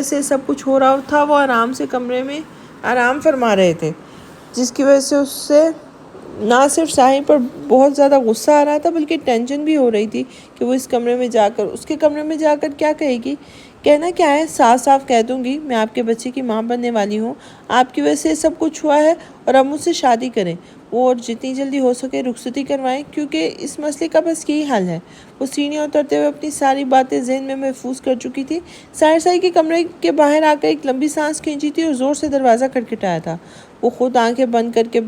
سے سب کچھ ہو رہا تھا۔ وہ آرام سے کمرے میں آرام فرما رہے تھے، جس کی وجہ سے اس سے نہ صرف صاحب پر بہت زیادہ غصہ آ رہا تھا، بلکہ ٹینشن بھی ہو رہی تھی کہ وہ اس کے کمرے میں جا کر کیا کہے گی۔ کہنا کیا ہے، صاف صاف کہہ دوں گی، میں آپ کے بچے کی ماں بننے والی ہوں، آپ کی وجہ سے سب کچھ ہوا ہے، اور اب مجھ سے شادی کریں، وہ اور جتنی جلدی ہو سکے رخصتی کروائیں، کیونکہ اس مسئلے کا بس یہی حل ہے۔ وہ سیڑھیاں اترتے ہوئے اپنی ساری باتیں ذہن میں محفوظ کر چکی تھی۔ ساحر سائی کے کمرے کے باہر آ کر ایک لمبی سانس کھینچی تھی اور زور سے دروازہ کھٹکھٹایا تھا۔ وہ خود آنکھیں بند کر کے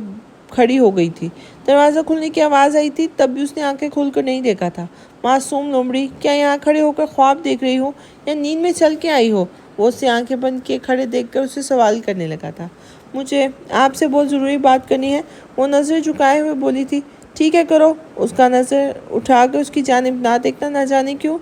کھڑی ہو گئی تھی۔ دروازہ کھلنے کی آواز آئی تھی، تب بھی اس نے آنکھیں کھول کر نہیں دیکھا تھا۔ معصوم لومڑی، کیا یہاں کھڑے ہو کر خواب دیکھ رہی ہو یا نیند میں چل کے آئی ہو؟ وہ اسے آنکھیں بند کیے کھڑے دیکھ کر اسے سوال کرنے لگا تھا۔ مجھے آپ سے بہت ضروری بات کرنی ہے، وہ نظریں جھکائے ہوئے بولی تھی۔ ٹھیک ہے، کرو۔ اس کا نظر اٹھا کر اس کی جانب نہ دیکھنا نہ جانے کیوں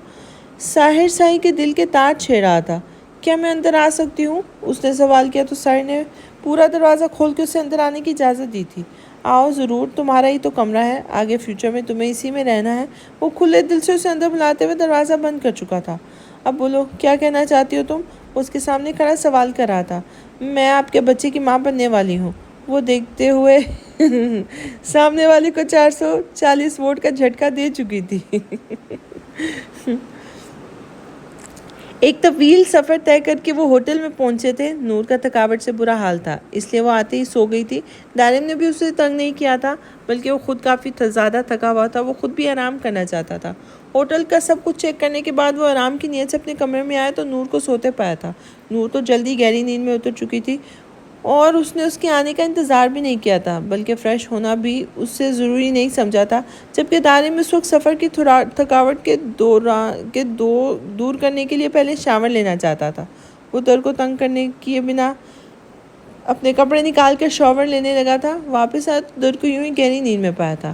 ساحر سائی کے دل کے تار چھیڑ رہا تھا۔ کیا میں اندر آ سکتی ہوں؟ اس نے سوال کیا تو ساحر نے پورا دروازہ کھول کے اسے اندر آنے کی اجازت دی تھی۔ آؤ ضرور، تمہارا ہی تو کمرہ ہے، آگے فیوچر میں تمہیں اسی میں رہنا ہے۔ وہ کھلے دل سے اسے اندر بلاتے ہوئے دروازہ بند کر چکا تھا۔ اب بولو، کیا کہنا چاہتی ہو تم؟ اس کے سامنے کھڑا سوال کر رہا تھا۔ میں آپ کے بچے کی ماں بننے والی ہوں، وہ دیکھتے ہوئے سامنے والے کو 440 ووٹ کا جھٹکا دے چکی تھی۔ ایک طویل سفر طے کر کے وہ ہوٹل میں پہنچے تھے۔ نور کا تھکاوٹ سے برا حال تھا، اس لیے وہ آتے ہی سو گئی تھی۔ دارم نے بھی اسے تنگ نہیں کیا تھا، بلکہ وہ خود کافی زیادہ تھکا ہوا تھا، وہ خود بھی آرام کرنا چاہتا تھا۔ ہوٹل کا سب کچھ چیک کرنے کے بعد وہ آرام کی نیت سے اپنے کمرے میں آیا تو نور کو سوتے پایا تھا۔ نور تو جلدی گہری نیند میں اتر چکی تھی اور اس نے اس کے آنے کا انتظار بھی نہیں کیا تھا، بلکہ فریش ہونا بھی اس سے ضروری نہیں سمجھا تھا، جبکہ دارم اس وقت سفر کی تھکاوٹ کے دور کرنے کے لیے پہلے شاور لینا چاہتا تھا۔ وہ در کو تنگ کرنے کیے بنا اپنے کپڑے نکال کر شاور لینے لگا تھا۔ واپس آیا تو در کو یوں ہی گہری نیند میں پایا تھا۔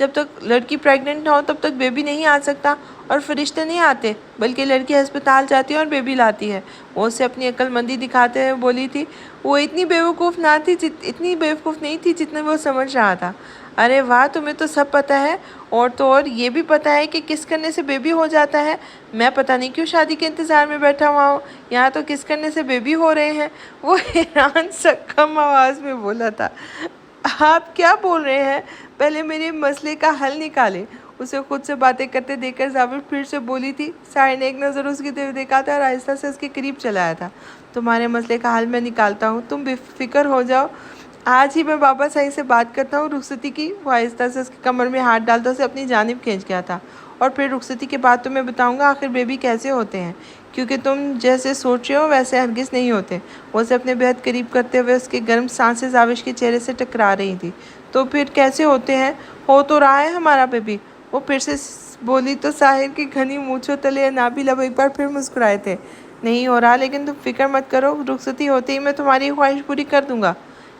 جب تک لڑکی پریگننٹ نہ ہو تب تک بیبی نہیں آ سکتا، اور فرشتے نہیں آتے بلکہ لڑکی ہسپتال جاتی ہے اور بیبی لاتی ہے۔ وہ اسے اپنی عقل مندی دکھاتے ہوئے بولی تھی۔ وہ اتنی بیوقوف نہیں تھی جتنا وہ سمجھ رہا تھا۔ ارے واہ، تمہیں تو سب پتہ ہے، اور تو اور یہ بھی پتہ ہے کہ کس کرنے سے بیبی ہو جاتا ہے۔ میں پتہ نہیں کیوں شادی کے انتظار میں بیٹھا ہوا ہوں، یہاں تو کس کرنے سے بیبی ہو رہے ہیں۔ وہ حیران سا کم آواز میں بولا تھا۔ آپ کیا بول رہے ہیں؟ پہلے میرے مسئلے کا حل نکالیں۔ اسے خود سے باتیں کرتے دیکھ کر زاوش پھر سے بولی تھی۔ ساحر نے ایک نظر اس کی طرف دیکھا تھا اور آہستہ سے اس کے قریب چلا آیا تھا۔ تمہارے مسئلے کا حل میں نکالتا ہوں، تم بے فکر ہو جاؤ۔ آج ہی میں بابا صاحب سے بات کرتا ہوں۔ رخصتی کی۔ وہ آہستہ سے اس کی کمر میں ہاتھ ڈالتا اسے اپنی جانب کھینچ گیا تھا۔ اور پھر رخصتی کے بعد تمہیں بتاؤں گا آخر بیبی کیسے ہوتے ہیں، کیونکہ تم جیسے سوچ رہے ہو ویسے ہرگز نہیں ہوتے۔ وہ اسے اپنے بہت قریب کرتے ہوئے اس کی گرم سانسیں زاوش کے چہرے سے ٹکرا رہی تھی۔ تو پھر کیسے ہوتے ہیں؟ ہو تو رہا ہے ہمارا بیبی، وہ پھر سے بولی تو ساحر کی گھنی مونچھوں تلے نابی لب ایک بار پھر مسکرائے تھے۔ نہیں ہو رہا، لیکن تم فکر مت کرو، رخصتی ہوتے ہی میں تمہاری خواہش پوری کر دوں گا۔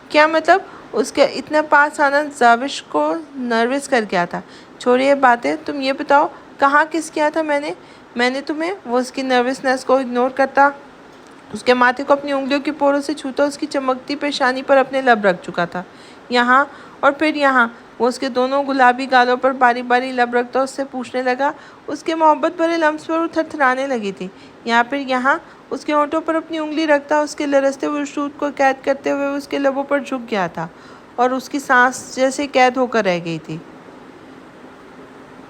کیا مطلب؟ اس کے اتنا پاس آنا زاوش کو نروس کر گیا تھا۔ چھوڑیے باتیں، تم یہ بتاؤ کہاں کس کیا تھا میں نے تمہیں؟ وہ اس کی نروسنس کو اگنور کرتا اس کے ماتھے کو اپنی انگلیوں کی پوروں سے چھوتا اس کی چمکتی پیشانی پر اپنے لب رکھ چکا تھا۔ یہاں اور پھر یہاں۔ وہ اس کے دونوں گلابی گالوں پر باری باری لب رکھتا اس سے پوچھنے لگا۔ اس کے محبت بھرے لمس پر وہ تھرتھرانے لگی تھی۔ یہاں پھر یہاں۔ اس کے ہونٹوں پر اپنی انگلی رکھتا اس کے لرزتے ہوئے شروط کو قید کرتے ہوئے اس کے لبوں پر جھک گیا تھا اور اس کی سانس جیسے قید ہو کر رہ گئی تھی۔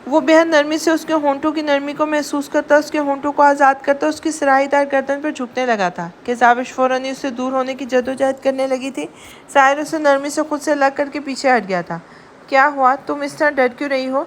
وہ بہت نرمی سے اس کے ہونٹوں کی نرمی کو محسوس کرتا، اس کے ہونٹوں کو آزاد کرتا اس کی سراہی دار گردن پر جھکنے لگا تھا کہ زاوش فوراً ہی اس سے دور ہونے کی جدوجہد کرنے لگی تھی۔ ساحر اسے نرمی سے خود سے الگ کر کے پیچھے ہٹ گیا تھا۔ کیا ہوا؟ تم اس طرح ڈر کیوں رہی ہو؟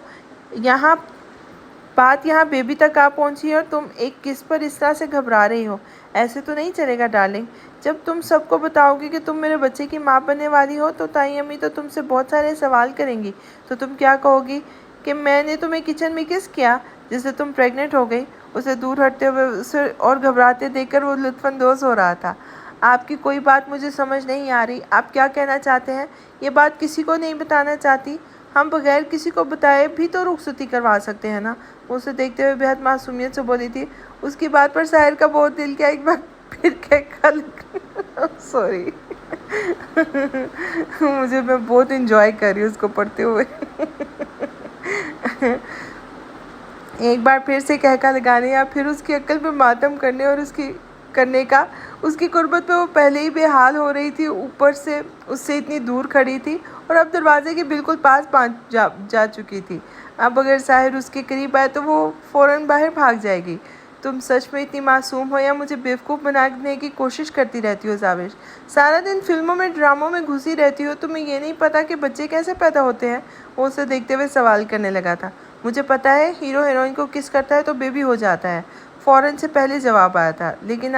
بات یہاں بیبی تک آ پہنچی ہے اور تم ایک کس پر اس طرح سے گھبرا رہی ہو؟ ایسے تو نہیں چلے گا ڈارلنگ۔ جب تم سب کو بتاؤ گی کہ تم میرے بچے کی ماں بننے والی ہو تو تائی امی تو تم سے بہت سارے سوال کریں گی۔ تو تم کیا کہو گی کہ میں نے تمہیں کچن میں کس کیا جس سے تم پریگننٹ ہو گئی؟ اسے دور ہٹتے ہوئے اسے اور گھبراتے دیکھ کر وہ لطف اندوز ہو رہا تھا۔ آپ کی کوئی بات مجھے سمجھ نہیں آ رہی، آپ کیا کہنا چاہتے ہیں؟ یہ بات کسی کو نہیں بتانا چاہتی؟ ہم بغیر کسی کو بتائے بھی تو رخصتی کروا سکتے ہیں نا؟ وہ اسے دیکھتے ہوئے بہت معصومیت سے بولی تھی۔ اس کی بات پر ساحر کا بہت دل کیا ایک بار پھر سوری میں بہت انجوائے کر رہی ہوں اس کو پڑھتے ہوئے۔ ایک بار پھر سے کہکا لگانے یا پھر اس کی عقل پہ ماتم کرنے اور اس کی قربت پہ وہ پہلے ہی بے حال ہو رہی تھی، اوپر سے اس سے اتنی دور کھڑی تھی اور اب دروازے کے بالکل پاس جا چکی تھی۔ اب اگر ساحر اس کے قریب آئے تو وہ فوراً باہر بھاگ جائے گی۔ تم سچ میں اتنی معصوم ہو یا مجھے بیوقوف بنانے کی کوشش کرتی رہتی ہو زاوش؟ سارا دن فلموں میں ڈراموں میں گھسی رہتی ہو، تمہیں یہ نہیں پتا کہ بچے کیسے پیدا ہوتے ہیں؟ وہ اسے دیکھتے ہوئے سوال کرنے لگا تھا۔ مجھے پتا ہے، ہیرو ہیروئن کو کس کرتا ہے تو بیبی ہو جاتا ہے، فوراً سے پہلے جواب آیا تھا۔ لیکن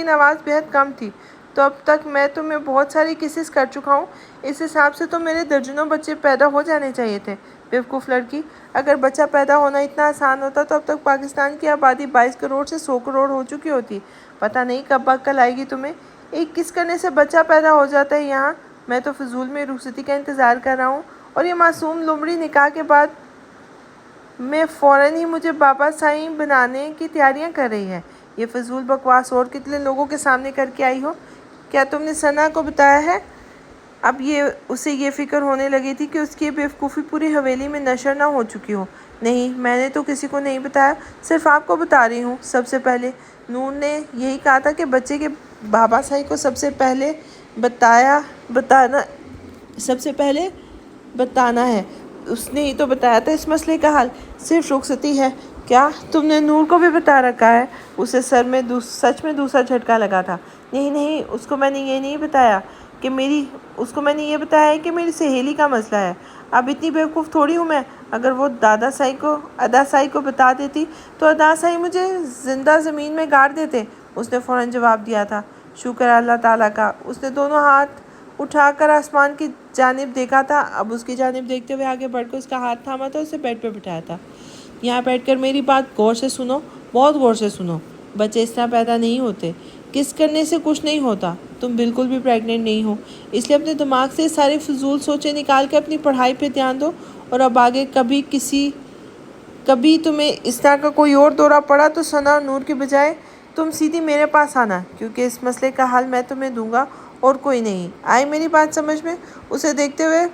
آواز بہت کم تھی۔ تو اب تک میں تمہیں بہت ساری کسز کر چکا ہوں، اس حساب سے تو میرے درجنوں بچے پیدا ہو جانے چاہیے تھے۔ بیوقوف لڑکی، اگر بچہ پیدا ہونا اتنا آسان ہوتا تو اب تک پاکستان کی آبادی 22 کروڑ سے 100 کروڑ ہو چکی ہوتی۔ پتہ نہیں کب عقل آئے گی تمہیں۔ ایک کس کرنے سے بچہ پیدا ہو جاتا ہے یہاں؟ میں تو فضول میں رخصتی کا انتظار کر رہا ہوں اور یہ معصوم لومڑی نکاح کے بعد میں فوراً ہی مجھے بابا سائیں بنانے کی تیاریاں کر رہی ہے۔ یہ فضول بکواس اور کتنے لوگوں کے سامنے کر کے آئی ہو؟ کیا تم نے ثنا کو بتایا ہے؟ اب اسے یہ فکر ہونے لگی تھی کہ اس کی بیوقوفی پوری حویلی میں نشر نہ ہو چکی ہو۔ نہیں، میں نے تو کسی کو نہیں بتایا، صرف آپ کو بتا رہی ہوں۔ سب سے پہلے نور نے یہی کہا تھا کہ بچے کے بابا سائی کو سب سے پہلے بتانا ہے۔ اس نے ہی تو بتایا تھا اس مسئلے کا حل صرف رخصتی ہے۔ کیا تم نے نور کو بھی بتا رکھا ہے؟ اسے سچ میں دوسرا جھٹکا لگا تھا۔ نہیں، اس کو میں نے یہ بتایا ہے کہ میری سہیلی کا مسئلہ ہے۔ اب اتنی بیوقوف تھوڑی ہوں میں۔ اگر وہ ادا سائی کو بتا دیتی تو ادا سائی مجھے زندہ زمین میں گاڑ دیتے، اس نے فوراً جواب دیا تھا۔ شکر اللہ تعالیٰ کا۔ اس نے دونوں ہاتھ اٹھا کر آسمان کی جانب دیکھا تھا۔ اب اس کی جانب دیکھتے ہوئے آگے بڑھ کر اس کا ہاتھ تھاما تھا، اسے بیڈ پہ بٹھایا تھا۔ یہاں بیٹھ کر میری بات غور سے سنو، بہت غور سے سنو۔ بچے اس طرح پیدا نہیں ہوتے کس کرنے سے کچھ نہیں ہوتا، تم بالکل بھی پریگننٹ نہیں ہو، اس لیے اپنے دماغ سے سارے فضول سوچیں نکال کے اپنی پڑھائی پہ دھیان دو، اور اب آگے کبھی تمہیں اس طرح کا کوئی اور دورہ پڑا تو ثنا اور نور کے بجائے تم سیدھی میرے پاس آنا، کیونکہ اس مسئلے کا حل میں تمہیں دوں گا اور کوئی نہیں۔ آئی میری بات سمجھ میں؟ اسے دیکھتے ہوئے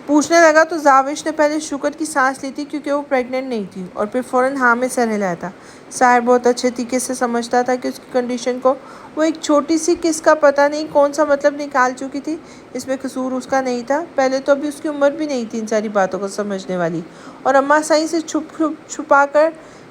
پوچھنے لگا تو زاوش نے پہلے شکر کی سانس لی تھی کیونکہ وہ پریگننٹ نہیں تھی، اور پھر فوراً ہاں میں سر ہلایا تھا۔ ساحر بہت اچھے طریقے سے سمجھتا تھا کہ اس کی کنڈیشن کو وہ ایک چھوٹی سی کس کا پتہ نہیں کون سا مطلب نکال چکی تھی، اس میں قصور اس کا نہیں تھا، پہلے تو ابھی اس کی عمر بھی نہیں تھی ان ساری باتوں کو سمجھنے والی، اور اماں صحیح سے چھپا کر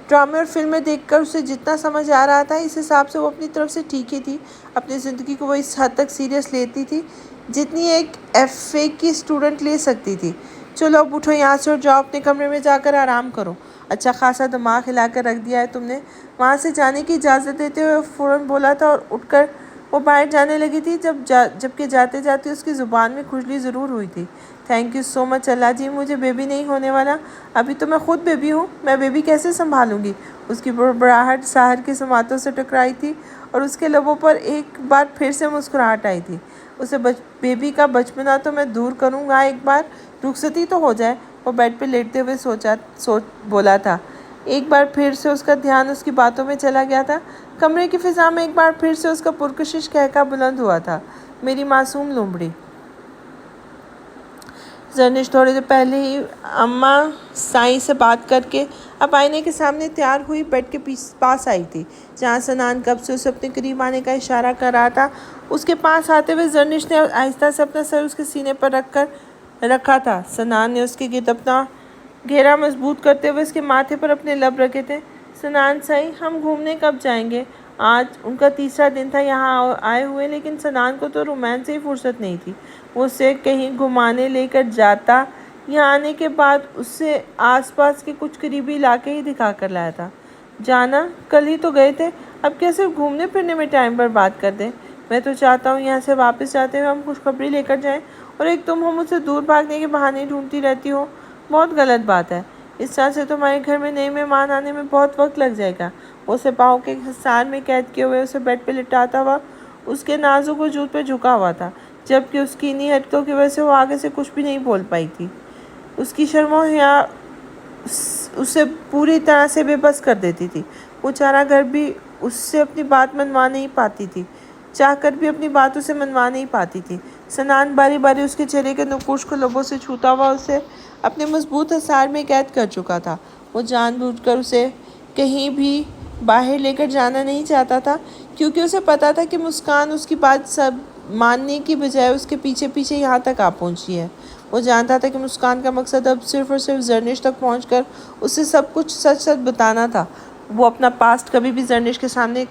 ڈرامے اور فلمیں دیکھ کر اسے جتنا سمجھ آ رہا تھا اس حساب سے وہ اپنی طرف سے ٹھیک ہی تھی، اپنی زندگی کو وہ اس حد تک سیریس لیتی تھی جتنی ایک ایف اے کی اسٹوڈنٹ لے سکتی تھی۔ چلو اب اٹھو یہاں سے اور جاؤ اپنے کمرے میں جا کر آرام کرو، اچھا خاصا دماغ ہلا کر رکھ دیا ہے تم نے۔ وہاں سے جانے کی اجازت دیتے ہوئے فوراً بولا تھا اور اٹھ کر وہ باہر جانے لگی تھی، جبکہ جاتے جاتے اس کی زبان میں کھجلی ضرور ہوئی تھی۔ تھینک یو سو مچ اللہ جی، مجھے بیبی نہیں ہونے والا، ابھی تو میں خود بیبی ہوں، میں بیبی کیسے سنبھالوں گی؟ اس کی بڑبڑاہٹ ساحر کی سماعتوں سے ٹکرائی تھی اور اس کے لبوں پر ایک بار پھر سے مسکراہٹ آئی تھی۔ اسے بیبی کا بچپنا تو میں دور کروں گا، ایک بار رخصتی تو ہو جائے، وہ بیڈ پہ لیٹتے ہوئے بولا تھا۔ ایک بار پھر سے اس کا دھیان اس کی باتوں میں چلا گیا تھا۔ کمرے کی فضا میں ایک بار پھر سے اس کا پرکشش قہقہ بلند ہوا تھا، میری معصوم لومڑی۔ زرنش تھوڑی دیر پہلے ہی اماں سائیں سے بات کر کے اب آئینے کے سامنے تیار ہوئی بیڈ کے پاس آئی تھی، جہاں سنان کب سے اسے اپنے قریب آنے کا اشارہ کر رہا تھا۔ اس کے پاس آتے ہوئے زرنش نے آہستہ سے اپنا سر اس کے سینے پر رکھا تھا۔ سنان نے اس کے گرد اپنا گھیرا مضبوط کرتے ہوئے اس کے ماتھے پر اپنے لب رکھے تھے۔ سنان سائیں، ہم گھومنے کب جائیں گے؟ آج ان کا تیسرا دن تھا یہاں آئے ہوئے، لیکن سنان کو تو رومانس سے ہی فرصت نہیں تھی۔ وہ اسے کہیں گھمانے لے کر جاتا، یہاں آنے کے بعد اسے آس پاس کے کچھ قریبی علاقے ہی دکھا کر لایا تھا۔ جانا؟ کل ہی تو گئے تھے، اب کیا صرف گھومنے پھرنے میں ٹائم برباد کر دیں؟ میں تو چاہتا ہوں یہاں سے واپس جاتے ہوئے ہم خوشخبری لے کر جائیں، اور ایک تم ہو مجھ سے دور بھاگنے کے بہانے ڈھونڈتی رہتی ہو، بہت غلط بات ہے۔ اس طرح سے تمہارے گھر میں نئے مہمان آنے میں بہت وقت لگ جائے گا۔ وہ اسے پاؤں کے حصار میں قید کیے ہوئے اسے بیڈ پہ لٹاتا ہوا اس کے نازک وجود پہ جھکا ہوا تھا، جبکہ اس کی انہی حرکتوں کی وجہ سے وہ آگے سے کچھ بھی نہیں بول پائی تھی۔ اس کی شرم و حیا اسے پوری طرح سے بے بس کر دیتی تھی۔ وہ چارہ گھر بھی اس سے اپنی بات منوا نہیں پاتی تھی، چاہ کر بھی اپنی بات اسے منوا نہیں پاتی تھی۔ سنان باری باری اس کے چہرے کے نقوش کو لبوں سے چھوتا ہوا اسے اپنے مضبوط حصار میں قید کر چکا تھا۔ وہ جان بوجھ کر اسے کہیں بھی باہر لے کر جانا نہیں چاہتا تھا، کیونکہ اسے پتا تھا کہ مسکان اس کی بات سب ماننے کی بجائے اس کے پیچھے پیچھے یہاں تک آ پہنچی ہے۔ وہ جانتا تھا کہ مسکان کا مقصد اب صرف اور صرف زرنش تک پہنچ کر اسے سب کچھ سچ سچ بتانا تھا۔ وہ اپنا پاسٹ کبھی بھی زرنش کے سامنے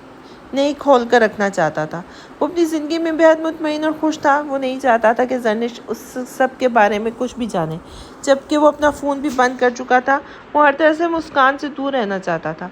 نہیں کھول کر رکھنا چاہتا تھا۔ وہ اپنی زندگی میں بہت مطمئن اور خوش تھا۔ وہ نہیں چاہتا تھا کہ زرنش اس سب کے بارے میں کچھ بھی جانے۔ جبکہ وہ اپنا فون بھی بند کر چکا تھا، وہ ہر طرح سے مسکان سے دور رہنا چاہتا تھا۔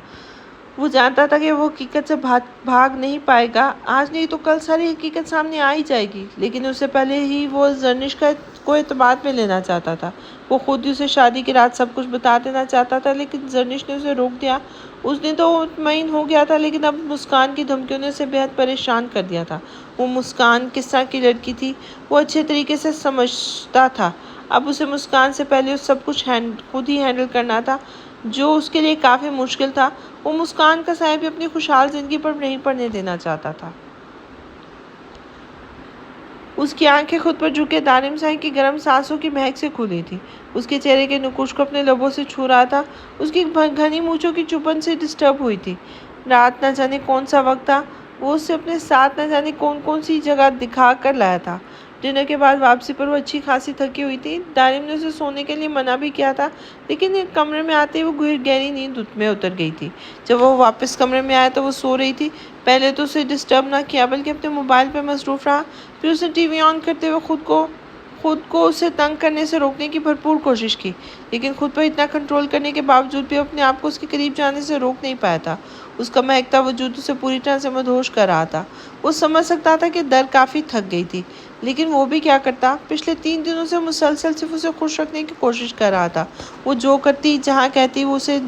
وہ جانتا تھا کہ وہ حقیقت سے بھاگ نہیں پائے گا، آج نہیں تو کل ساری حقیقت سامنے آ ہی جائے گی، لیکن اس سے پہلے ہی وہ زرنش کو اعتماد میں لینا چاہتا تھا۔ وہ خود ہی اسے شادی کی رات سب کچھ بتا دینا چاہتا تھا، لیکن زرنش نے اسے روک دیا۔ اس دن تو وہ مطمئن ہو گیا تھا، لیکن اب مسکان کی دھمکیوں نے اسے بہت پریشان کر دیا تھا۔ وہ مسکان کس طرح کی لڑکی تھی وہ اچھے طریقے سے سمجھتا تھا۔ اب اسے مسکان سے پہلے سب کچھ خود ہی ہینڈل کرنا تھا، جو اس کے لیے کافی مشکل تھا۔ وہ مسکان کا سایہ بھی اپنی خوشحال زندگی پر نہیں پڑنے دینا چاہتا تھا۔ اس کی آنکھیں خود پر جھکے دارم سائیں کی گرم سانسوں کی مہک سے کھلی تھی۔ اس کے چہرے کے نقوش کو اپنے لبوں سے چھو رہا تھا۔ اس کی گھنی مونچھوں کی چبھن سے ڈسٹرب ہوئی تھی۔ رات نہ جانے کون سا وقت تھا، وہ اسے اپنے ساتھ نہ جانے کون سی جگہ دکھا کر لایا تھا۔ ڈنر کے بعد واپسی پر وہ اچھی خاصی تھکی ہوئی تھی۔ دارم نے اسے سونے کے لیے منع بھی کیا تھا، لیکن کمرے میں آتے ہی وہ گہری نیند میں اتر گئی تھی۔ جب وہ واپس کمرے میں آیا تو وہ سو رہی تھی۔ پہلے تو اسے ڈسٹرب نہ کیا بلکہ اپنے موبائل پہ مصروف رہا۔ پھر اس نے ٹی وی آن کرتے ہوئے خود کو اسے تنگ کرنے سے روکنے کی بھرپور کوشش کی، لیکن خود پر اتنا کنٹرول کرنے کے باوجود بھی اپنے آپ کو اس کے قریب جانے سے روک نہیں پایا تھا۔ اس کا مہکتا وجود اسے پوری طرح سے مدہوش کر رہا تھا۔ وہ سمجھ سکتا تھا کہ کافی تھک گئی تھی، لیکن وہ بھی کیا کرتا؟ پچھلے 3 دنوں سے مسلسل صرف اسے خوش رکھنے کی کوشش کر رہا تھا۔ وہ جو کرتی، جہاں کہتی، وہ اسے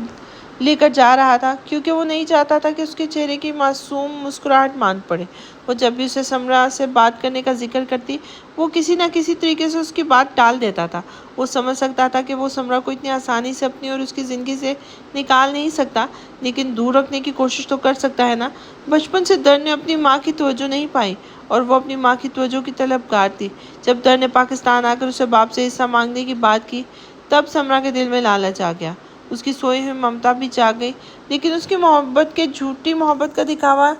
لے کر جا رہا تھا، کیونکہ وہ نہیں چاہتا تھا کہ اس کے چہرے کی معصوم مسکراہٹ ماند پڑے۔ وہ جب بھی اسے سمرا سے بات کرنے کا ذکر کرتی، وہ کسی نہ کسی طریقے سے اس کی بات ٹال دیتا تھا۔ وہ سمجھ سکتا تھا کہ وہ سمرا کو اتنی آسانی سے اپنی اور اس کی زندگی سے نکال نہیں سکتا، لیکن دور رکھنے کی کوشش تو کر سکتا ہے نا۔ بچپن سے در نے اپنی ماں کی توجہ نہیں پائی، اور وہ اپنی ماں کی توجہ کی طلبگار تھی۔ جب در نے پاکستان آ کر اسے باپ سے حصہ مانگنے کی بات کی، تب سمرا کے دل میں لالچ آ گیا، اس کی سوئی ہوئی ممتا بھی جاگ گئی، لیکن اس کی محبت کے جھوٹی محبت کا دکھاوا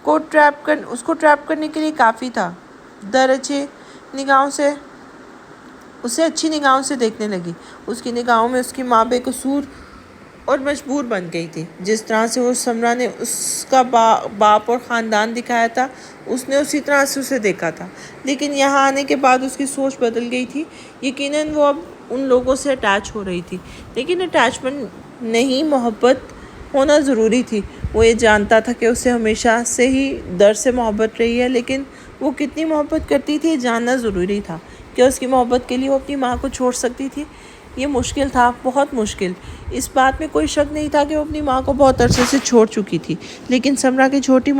اس کو ٹریپ کرنے کے لیے کافی تھا۔ در اسے اچھی نگاہوں سے دیکھنے لگی۔ اس کی نگاہوں میں اس کی ماں بے قصور اور مجبور بن گئی تھی۔ جس طرح سے وہ سمرا نے اس کا باپ اور خاندان دکھایا تھا، اس نے اسی طرح سے اسے دیکھا تھا، لیکن یہاں آنے کے بعد اس کی سوچ بدل گئی تھی۔ یقیناً وہ اب ان لوگوں سے اٹیچ ہو رہی تھی، لیکن اٹیچمنٹ نہیں، محبت ہونا ضروری تھی۔ وہ یہ جانتا تھا کہ اسے ہمیشہ سے ہی در سے محبت رہی ہے، لیکن وہ کتنی محبت کرتی تھی یہ جاننا ضروری تھا۔ کیا اس کی محبت کے لیے وہ اپنی ماں کو چھوڑ سکتی تھی؟ یہ مشکل تھا، بہت مشکل۔ اس بات میں کوئی شک نہیں تھا کہ وہ اپنی ماں کو بہت عرصے سے چھوڑ چکی تھی، لیکن سمرا کی جھوٹی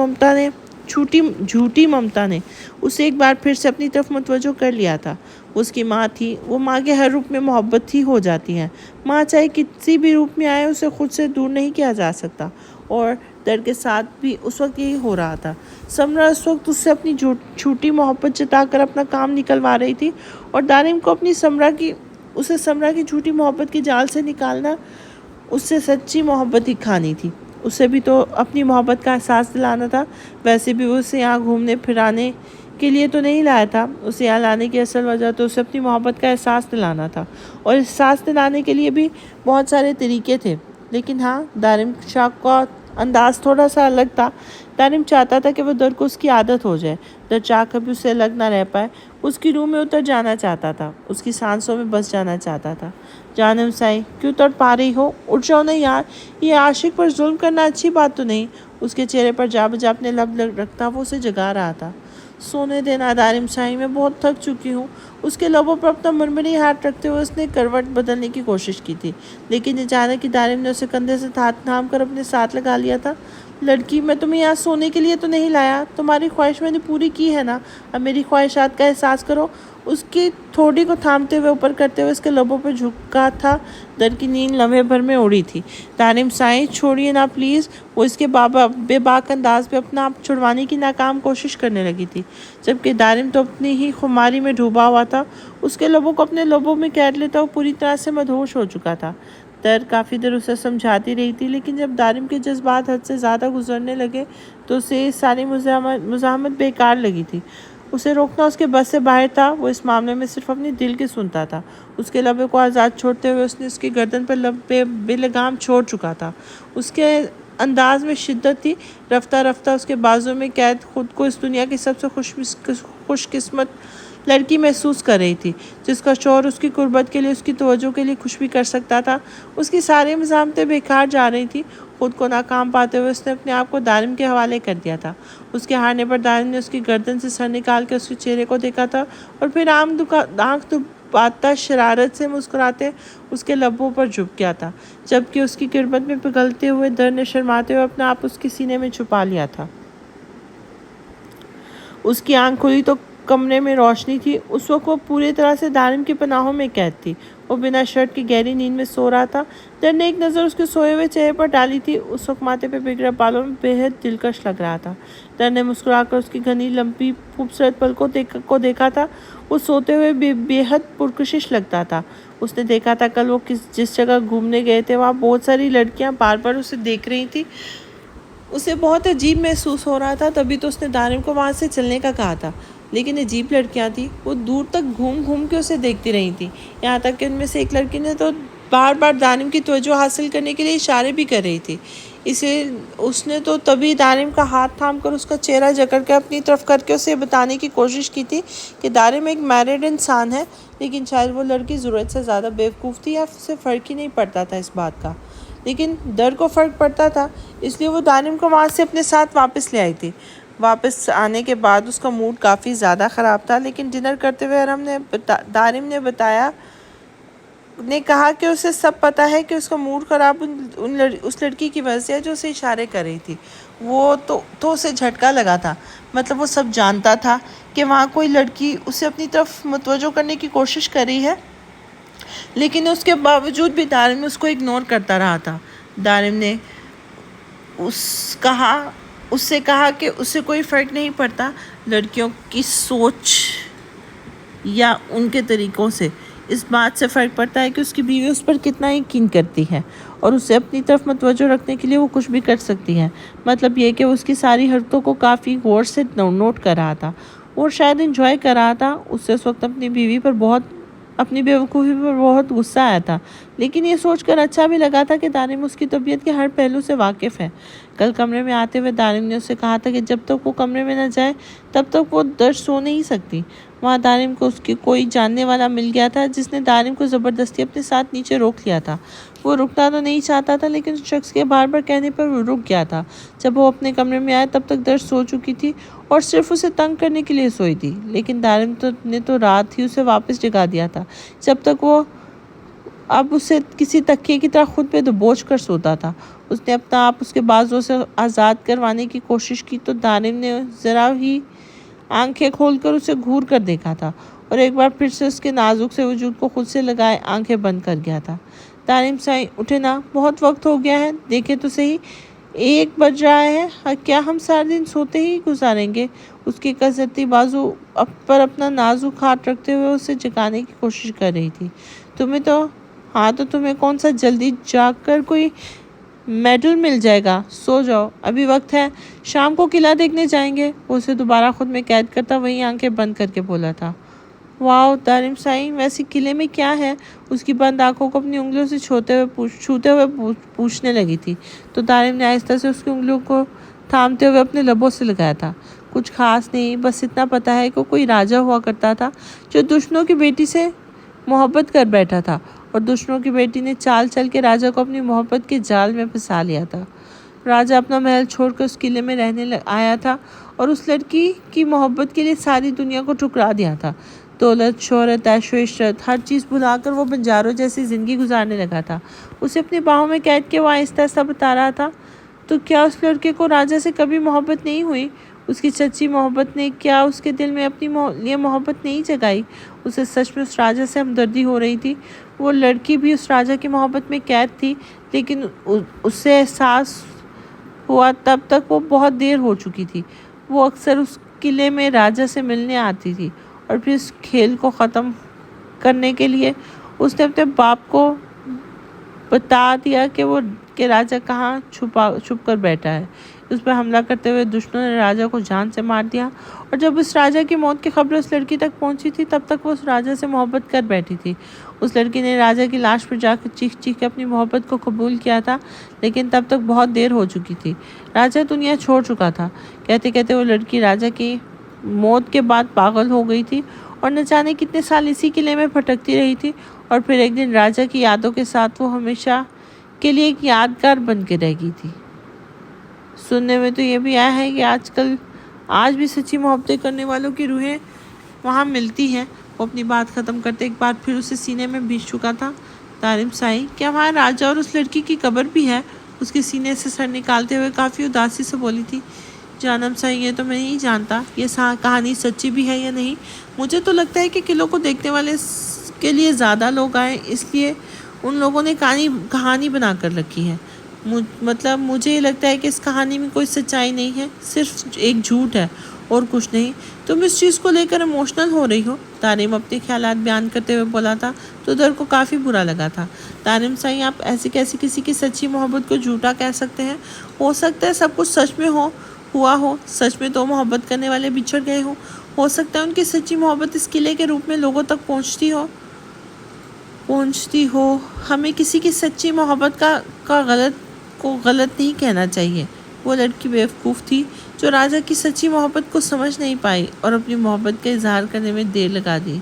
ممتا نے اسے ایک بار پھر سے اپنی طرف متوجہ کر لیا تھا۔ وہ اس کی ماں تھی، وہ ماں کے ہر روپ میں محبت ہی ہو جاتی ہے۔ ماں چاہے کسی بھی روپ میں آئے، اسے خود سے دور نہیں کیا جا سکتا، اور در کے ساتھ بھی اس وقت یہی ہو رہا تھا۔ سمرا اس وقت اس سے اپنی جھوٹی محبت جتا کر اپنا کام نکلوا رہی تھی، اور دارم کو اسے سمرا کی جھوٹی محبت کے جال سے نکالنا، اس سے سچی محبت ہی کھانی تھی۔ اسے بھی تو اپنی محبت کا احساس دلانا تھا۔ ویسے بھی وہ اسے یہاں گھومنے پھرانے کے لیے تو نہیں لایا تھا، اسے یہاں لانے کی اصل وجہ تو اسے اپنی محبت کا احساس دلانا تھا، اور احساس دلانے کے لیے بھی بہت سارے طریقے تھے۔ لیکن ہاں، دارم شاہ کا انداز تھوڑا سا الگ تھا۔ دارم چاہتا تھا کہ وہ در کو اس کی عادت ہو جائے۔ در چاہ کر بھی اسے الگ نہ رہ پائے، اس کی روح میں اتر جانا چاہتا تھا، اس کی سانسوں میں بس جانا چاہتا تھا۔ جانم سائیں، کیوں تڑ پا رہی ہو؟ اٹھ جاؤ نا یار، یہ عاشق پر ظلم کرنا اچھی بات تو نہیں۔ اس کے چہرے پر جا بجا اپنے لب رکھتا وہ اسے جگا رہا تھا۔ سونے دینا دارم سائیں، میں بہت تھک چکی ہوں۔ اس کے لبوں پر اپنا مرمری ہاتھ رکھتے ہوئے اس نے کروٹ بدلنے کی کوشش کی تھی، لیکن اچانک ہی دارم نے اسے کندھے سے ہاتھ تھام کر اپنے ساتھ لگا لیا تھا۔ لڑکی، میں تمہیں یہاں سونے کے لیے تو نہیں لایا، تمہاری خواہش میں نے پوری کی ہے نا، اب میری خواہشات کا احساس کرو۔ اس کی تھوڑی کو تھامتے ہوئے اوپر کرتے ہوئے اس کے لبوں پر جھکا تھا۔ در کی نیند لمحے بھر میں اڑی تھی۔ دارم سائیں، چھوڑیے نا پلیز۔ وہ اس کے بے باک انداز میں اپنا آپ چھڑوانے کی ناکام کوشش کرنے لگی تھی، جبکہ دارم تو اپنی ہی خماری میں ڈوبا ہوا تھا، اس کے لبوں کو اپنے لبوں میں قید لیتا وہ پوری طرح سے مدہوش ہو چکا تھا۔ در کافی دیر اسے سمجھاتی رہی تھی، لیکن جب دارم کے جذبات حد سے زیادہ گزرنے لگے تو اسے ساری مزاحمت بیکار لگی تھی۔ اسے روکنا اس کے بس سے باہر تھا۔ وہ اس معاملے میں صرف اپنی دل کی سنتا تھا۔ اس کے لبوں کو آزاد چھوڑتے ہوئے اس نے اس کی گردن پر لب بے لگام چھوڑ چکا تھا۔ اس کے انداز میں شدت تھی۔ رفتہ رفتہ اس کے بازو میں قید خود کو اس دنیا کی سب سے خوش قسمت لڑکی محسوس کر رہی تھی، جس کا شوہر اس کی قربت کے لیے، اس کی توجہ کے لیے کچھ بھی کر سکتا تھا۔ اس کی ساری مزاحمتیں بیکار جا رہی تھی۔ خود کو ناکام پاتے ہوئے اس نے اپنے آپ کو دارم کے حوالے کر دیا تھا۔ اس کے ہارنے پر دارم نے اس کی گردن سے سر نکال کے اس کے چہرے کو دیکھا تھا، اور پھر آنکھ دباتا شرارت سے مسکراتے اس کے لبوں پر جھک گیا تھا، جبکہ اس کی قربت میں پگھلتے ہوئے در نے شرماتے ہوئے اپنا آپ اس کے سینے میں چھپا لیا تھا۔ اس کی آنکھ کھلی تو کمرے میں روشنی تھی۔ اس وقت وہ پوری طرح سے دارم کی پناہوں میں قید تھی۔ وہ بنا شرٹ کی گہری نیند میں سو رہا تھا۔ در نے ایک نظر اس کے سوئے ہوئے چہرے پر ڈالی تھی۔ اس وقت ماتھے پہ بگڑے بالوں میں بے حد دلکش لگ رہا تھا۔ در نے مسکرا کر اس کی گھنی لمبی خوبصورت پلکوں کو دیکھا تھا۔ وہ سوتے ہوئے بے حد پرکشش لگتا تھا۔ اس نے دیکھا تھا کل وہ جس جگہ گھومنے گئے تھے وہاں بہت ساری لڑکیاں بار بار اسے دیکھ رہی تھیں۔ اسے بہت عجیب محسوس ہو رہا تھا، تبھی تو اس نے دارم کو وہاں سے چلنے کا کہا تھا، لیکن عجیب لڑکیاں تھیں۔ وہ دور تک گھوم کے اسے دیکھتی رہی تھیں، یہاں تک کہ ان میں سے ایک لڑکی نے تو بار بار دارم کی توجہ حاصل کرنے کے لیے اشارے بھی کر رہی تھی۔ اس نے تو تبھی دارم کا ہاتھ تھام کر اس کا چہرہ جکڑ کے اپنی طرف کر کے اسے بتانے کی کوشش کی تھی کہ دارم ایک میرڈ انسان ہے، لیکن شاید وہ لڑکی ضرورت سے زیادہ بیوقوف تھی یا اسے فرق ہی نہیں پڑتا تھا اس بات کا، لیکن در کو فرق پڑتا تھا، اس لیے وہ دارم کو وہاں سے اپنے ساتھ واپس لے آئی تھی۔ واپس آنے کے بعد اس کا موڈ کافی زیادہ خراب تھا، لیکن ڈنر کرتے ہوئے دارم نے بتایا نے کہا کہ اسے سب پتہ ہے کہ اس کا موڈ خراب اس لڑکی کی وجہ سے ہے جو اسے اشارے کر رہی تھی۔ وہ تو اسے جھٹکا لگا تھا، مطلب وہ سب جانتا تھا کہ وہاں کوئی لڑکی اسے اپنی طرف متوجہ کرنے کی کوشش کر رہی ہے، لیکن اس کے باوجود بھی دارم اس کو اگنور کرتا رہا تھا۔ دارم نے اس سے کہا کہ اسے کوئی فرق نہیں پڑتا لڑکیوں کی سوچ یا ان کے طریقوں سے، اس بات سے فرق پڑتا ہے کہ اس کی بیوی اس پر کتنا یقین کرتی ہے اور اسے اپنی طرف متوجہ رکھنے کے لیے وہ کچھ بھی کر سکتی ہے۔ مطلب یہ کہ وہ اس کی ساری حرکتوں کو کافی غور سے نوٹ کر رہا تھا اور شاید انجوائے کر رہا تھا۔ اسے اس وقت اپنی بیوقوفی پر بہت غصہ آیا تھا، لیکن یہ سوچ کر اچھا بھی لگا تھا کہ دارم اس کی طبیعت کے ہر پہلو سے واقف ہے۔ کل کمرے میں آتے ہوئے دارم نے اسے کہا تھا کہ جب تک وہ کمرے میں نہ جائے تب تک وہ درج سو نہیں سکتی۔ وہاں دارم کو اس کی کوئی جاننے والا مل گیا تھا جس نے دارم کو زبردستی اپنے ساتھ نیچے روک لیا تھا۔ وہ رکنا تو نہیں چاہتا تھا، لیکن اس شخص کے بار بار کہنے پر وہ رک گیا تھا۔ جب وہ اپنے کمرے میں آیا تب تک درج سو چکی تھی اور صرف اسے تنگ کرنے کے لیے سوئی تھی، لیکن دارم نے تو رات ہی اسے واپس جگا دیا تھا جب تک وہ اب اسے کسی تکیے کی طرح خود پہ دبوچ کر سوتا تھا۔ اس نے اپنا آپ اس کے بازوں سے آزاد کروانے کی کوشش کی تو دارم نے ذرا ہی آنکھیں کھول کر اسے گھور کر دیکھا تھا اور ایک بار پھر سے اس کے نازک سے وجود کو خود سے لگائے آنکھیں بند کر گیا تھا۔ دارم سائیں اٹھے نا، بہت وقت ہو گیا ہے، دیکھیں تو صحیح 1 بج رہا ہے، کیا ہم سارے دن سوتے ہی گزاریں گے؟ اس کی کسرتی بازو پر اپنا نازک ہاتھ رکھتے ہوئے اسے جگانے کی کوشش کر رہی تھی۔ تمہیں کون سا جلدی جاگ کر کوئی میڈل مل جائے گا، سو جاؤ، ابھی وقت ہے، شام کو قلعہ دیکھنے جائیں گے۔ وہ اسے دوبارہ خود میں قید کرتا وہی آنکھیں بند کر کے بولا تھا۔ واؤ دارم سائیں، ویسے قلعے میں کیا ہے؟ اس کی بند آنکھوں کو اپنی انگلیوں سے چھوتے ہوئے پوچھنے لگی تھی تو دارم نے آہستہ سے اس کی انگلیوں کو تھامتے ہوئے اپنے لبوں سے لگایا تھا۔ کچھ خاص نہیں، بس اتنا پتا ہے کہ کوئی راجہ ہوا کرتا تھا جو دشمنوں کی بیٹی سے محبت کر بیٹھا تھا اور دشمنوں کی بیٹی نے چال چل کے راجہ کو اپنی محبت کے جال میں پھنسا لیا تھا۔ راجہ اپنا محل چھوڑ کر اس قلعے میں رہنے آیا تھا اور اس لڑکی کی محبت کے لیے ساری دنیا کو ٹھکرا دیا تھا۔ دولت، شہرت، عیش و عشرت، ہر چیز بھلا کر وہ بنجاروں جیسی زندگی گزارنے لگا تھا۔ اسے اپنی باہوں میں قید کے وہ آہستہ آہستہ بتا رہا تھا، تو کیا اس لڑکے کو راجہ سے کبھی محبت نہیں ہوئی؟ اس کی سچی محبت نے کیا اس کے دل میں اپنی لیے محبت نہیں جگائی؟ اسے سچ میں اس راجہ سے ہمدردی ہو رہی تھی۔ وہ لڑکی بھی اس راجہ کی محبت میں قید تھی، لیکن اسے احساس ہوا تب تک وہ بہت دیر ہو چکی تھی۔ وہ اکثر اس قلعے میں راجہ سے ملنے آتی تھی اور پھر اس کھیل کو ختم کرنے کے لیے اس نے اپنے باپ کو بتا دیا کہ راجہ کہاں چھپ کر بیٹھا ہے۔ اس پر حملہ کرتے ہوئے دشمنوں نے راجہ کو جان سے مار دیا اور جب اس راجہ کی موت کی خبر اس لڑکی تک پہنچی تھی تب تک وہ اس راجہ سے محبت کر بیٹھی تھی۔ اس لڑکی نے راجہ کی لاش پر جا کر چیخ چیخ کے اپنی محبت کو قبول کیا تھا، لیکن تب تک بہت دیر ہو چکی تھی۔ راجہ دنیا چھوڑ چکا تھا۔ کہتے کہتے وہ لڑکی راجہ کی موت کے بعد پاگل ہو گئی تھی اور نہ جانے کتنے سال اسی قلعے میں بھٹکتی رہی تھی، اور پھر ایک دن راجہ کی یادوں کے ساتھ وہ ہمیشہ کے لیے ایک یادگار بن کے رہ گئی تھی۔ سننے میں تو یہ بھی آیا ہے کہ آج بھی سچی محبتیں کرنے والوں کی روحیں وہاں ملتی ہیں۔ وہ اپنی بات ختم کرتے ایک بار پھر اسے سینے میں بیٹھ چکا تھا۔ دارم سائیں، کیا وہاں راجہ اور اس لڑکی کی قبر بھی ہے؟ اس کے سینے سے سر نکالتے ہوئے کافی اداسی سے بولی تھی۔ جانم سائیں، یہ تو میں نہیں جانتا یہ کہانی سچی بھی ہے یا نہیں۔ مجھے تو لگتا ہے کہ قلعوں کو دیکھنے والے کے لیے زیادہ لوگ آئے، اس لیے ان لوگوں نے کہانی بنا کر رکھی ہے۔ مطلب مجھے یہ لگتا ہے کہ اس کہانی میں کوئی سچائی نہیں ہے، صرف ایک جھوٹ ہے اور کچھ نہیں۔ تم اس چیز کو لے کر ایموشنل ہو رہی ہو، دارم اپنے خیالات بیان کرتے ہوئے بولا تھا تو در کو کافی برا لگا تھا۔ دارم سائیں، آپ ایسی کیسی کسی کی سچی محبت کو جھوٹا کہہ سکتے ہیں؟ ہو سکتا ہے سب کچھ سچ میں ہوا ہو، سچ میں تو محبت کرنے والے بچھڑ گئے ہو سکتا ہے ان کی سچی محبت اس قلعے کے روپ میں لوگوں تک پہنچتی ہو۔ ہمیں کسی کی سچی محبت کو غلط نہیں کہنا چاہیے۔ وہ لڑکی بیوقوف تھی جو راجہ کی سچی محبت کو سمجھ نہیں پائی اور اپنی محبت کا اظہار کرنے میں دیر لگا دی۔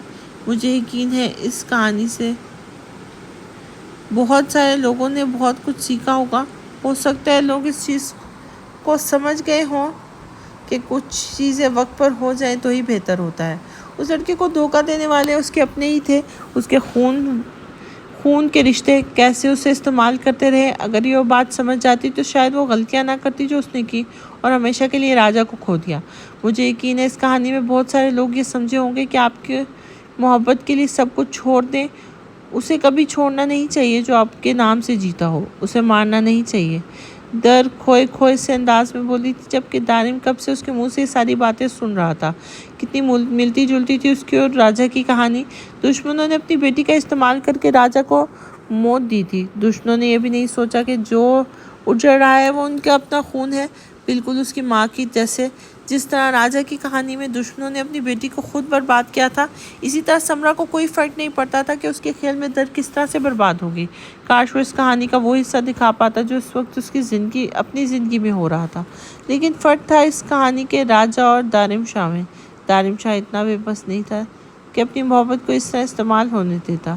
مجھے یقین ہے اس کہانی سے بہت سارے لوگوں نے بہت کچھ سیکھا ہوگا۔ ہو سکتا ہے لوگ اس چیز کو سمجھ گئے ہوں کہ کچھ چیزیں وقت پر ہو جائیں تو ہی بہتر ہوتا ہے۔ اس لڑکے کو دھوکہ دینے والے اس کے اپنے ہی تھے، اس کے خون کے رشتے کیسے اسے استعمال کرتے رہے۔ اگر یہ بات سمجھ جاتی تو شاید وہ غلطیاں نہ کرتی جو اس نے کی اور ہمیشہ کے لیے راجا کو کھو دیا۔ مجھے یقین ہے اس کہانی میں بہت سارے لوگ یہ سمجھے ہوں گے کہ آپ کی محبت کے لیے سب کچھ چھوڑ دیں۔ اسے کبھی چھوڑنا نہیں چاہیے جو آپ کے نام سے جیتا ہو، اسے مارنا نہیں چاہیے۔ در کھوئے کھوئے سے انداز میں بولی تھی، جبکہ دارم کب سے اس کے منہ سے یہ ساری باتیں سن رہا تھا۔ کتنی ملتی جلتی تھی اس کی اور راجا کی کہانی۔ دشمنوں نے اپنی بیٹی کا استعمال کر کے راجا کو موت دی تھی۔ دشمنوں نے یہ بھی نہیں سوچا کہ جو اجڑ رہا ہے وہ ان کا اپنا خون ہے، بالکل اس کی ماں کی جیسے۔ جس طرح راجا کی کہانی میں دشمنوں نے اپنی بیٹی کو خود برباد کیا تھا، اسی طرح سمرا کو کوئی فرق نہیں پڑتا تھا کہ اس کے خیال میں در کس طرح سے برباد ہوگی۔ کاش وہ اس کہانی کا وہ حصہ دکھا پاتا جو اس وقت اس کی اپنی زندگی میں ہو رہا تھا۔ لیکن فرق تھا اس کہانی کے راجا اور دارم شاہ میں۔ دارم شاہ اتنا بے بس نہیں تھا کہ اپنی محبت کو اس طرح استعمال ہونے دیتا۔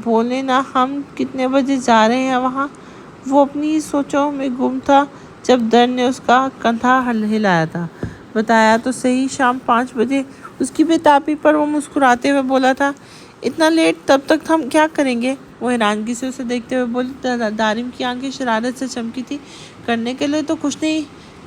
بولے نا ہم کتنے بجے جا رہے ہیں وہاں؟ وہ اپنی سوچوں میں گم تھا جب در نے اس کا کندھا ہلایا تھا۔ بتایا تو صحیح، شام 5 بجے۔ اس کی بے تابی پر وہ مسکراتے ہوئے بولا تھا، اتنا لیٹ تب تک ہم کیا کریں گے؟ وہ حیرانگی سے اسے دیکھتے ہوئے بولی۔ دارم کی آنکھیں شرارت سے چمکی تھی۔ کرنے کے لیے تو کچھ نہیں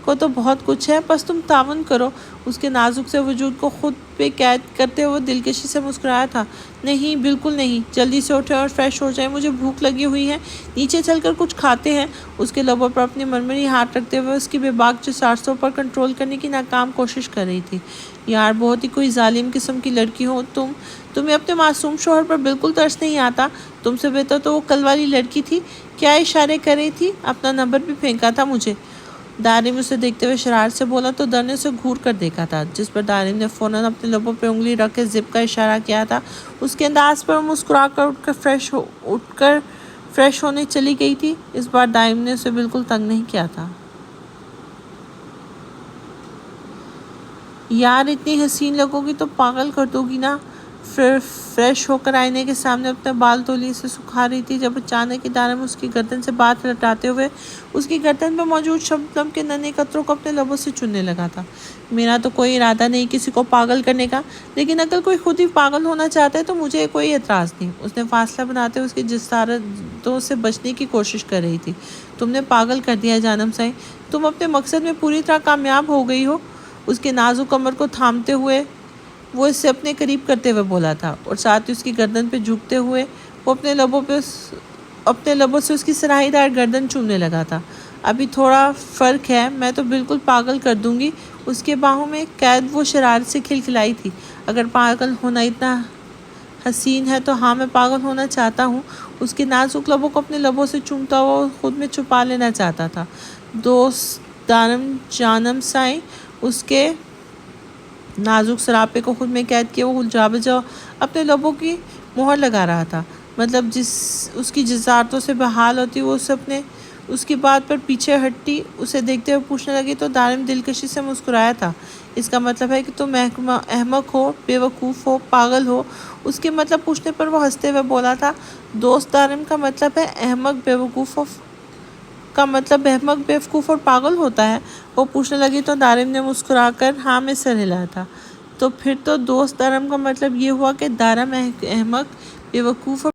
کو تو بہت کچھ ہے، بس تم تعاون کرو۔ اس کے نازک سے وجود کو خود پہ قید کرتے ہوئے دلکشی سے مسکرایا تھا۔ نہیں، بالکل نہیں، جلدی سے اٹھیں اور فریش ہو جائیں، مجھے بھوک لگی ہوئی ہے، نیچے چل کر کچھ کھاتے ہیں۔ اس کے لبوں پر اپنی مرمری ہاتھ رکھتے ہوئے اس کی بے باک جسارتوں پر کنٹرول کرنے کی ناکام کوشش کر رہی تھی۔ یار بہت ہی کوئی ظالم قسم کی لڑکی ہو تم، تمہیں اپنے معصوم شوہر پر بالکل ترس نہیں آتا؟ تم سے بہتر تو وہ کل والی لڑکی تھی، کیا اشارے کر رہی تھی، اپنا نمبر بھی پھینکا تھا مجھے۔ دارم اسے دیکھتے ہوئے شرارت سے بولا تو در نے اسے گھور کر دیکھا تھا، جس پر دارم نے فوراً اپنے لبوں پہ انگلی رکھ کے زپ کا اشارہ کیا تھا۔ اس کے انداز پر مسکرا کر اٹھ کر فریش ہونے چلی گئی تھی۔ اس بار دارم نے اسے بالکل تنگ نہیں کیا تھا۔ یار اتنی حسین لگو گی تو پاگل کر دو گی نا۔ فریش ہو کر آئینے کے سامنے اپنے بال تولیے سے سکھا رہی تھی جب اچانک ہی دارم اس کی گردن سے بات لٹاتے ہوئے اس کی گردن پہ موجود شبنم کے ننھے قطروں کو اپنے لبوں سے چننے لگا تھا۔ میرا تو کوئی ارادہ نہیں کسی کو پاگل کرنے کا، لیکن اگر کوئی خود ہی پاگل ہونا چاہتا ہے تو مجھے کوئی اعتراض نہیں۔ اس نے فاصلہ بناتے ہوئے اس کی جسارتوں سے بچنے کی کوشش کر رہی تھی۔ تم نے پاگل کر دیا جانم سائیں، تم اپنے مقصد میں پوری طرح کامیاب ہو گئی ہو۔ اس کے نازک کمر کو تھامتے ہوئے وہ اس سے اپنے قریب کرتے ہوئے بولا تھا، اور ساتھ ہی اس کی گردن پہ جھکتے ہوئے وہ اپنے لبوں سے اس کی سراہی دار گردن چومنے لگا تھا۔ ابھی تھوڑا فرق ہے، میں تو بالکل پاگل کر دوں گی۔ اس کے باہوں میں قید وہ شرارت سے کھلکھلائی تھی۔ اگر پاگل ہونا اتنا حسین ہے تو ہاں، میں پاگل ہونا چاہتا ہوں۔ اس کے نازک لبوں کو اپنے لبوں سے چومتا ہوا خود میں چھپا لینا چاہتا تھا۔ دوست دارم جانم سائیں اس کے نازک سراپے کو خود میں قید کیے وہ جا بجا اپنے لبوں کی مہر لگا رہا تھا۔ مطلب اس کی جسارتوں سے بحال ہوتی وہ اس کی بات پر پیچھے ہٹتی اسے دیکھتے ہوئے پوچھنے لگی تو دارم دلکشی سے مسکرایا تھا، اس کا مطلب ہے کہ تم احمق ہو، بے وقوف ہو، پاگل ہو؟ اس کے مطلب پوچھنے پر وہ ہنستے ہوئے بولا تھا، دوست دارم کا مطلب ہے احمق بے وقوف اور پاگل ہوتا ہے؟ وہ پوچھنے لگی تو دارم نے مسکرا کر ہاں میں سر ہلایا تھا۔ تو پھر تو دوست دارم کا مطلب یہ ہوا کہ دارم احمق، بے وقوف اور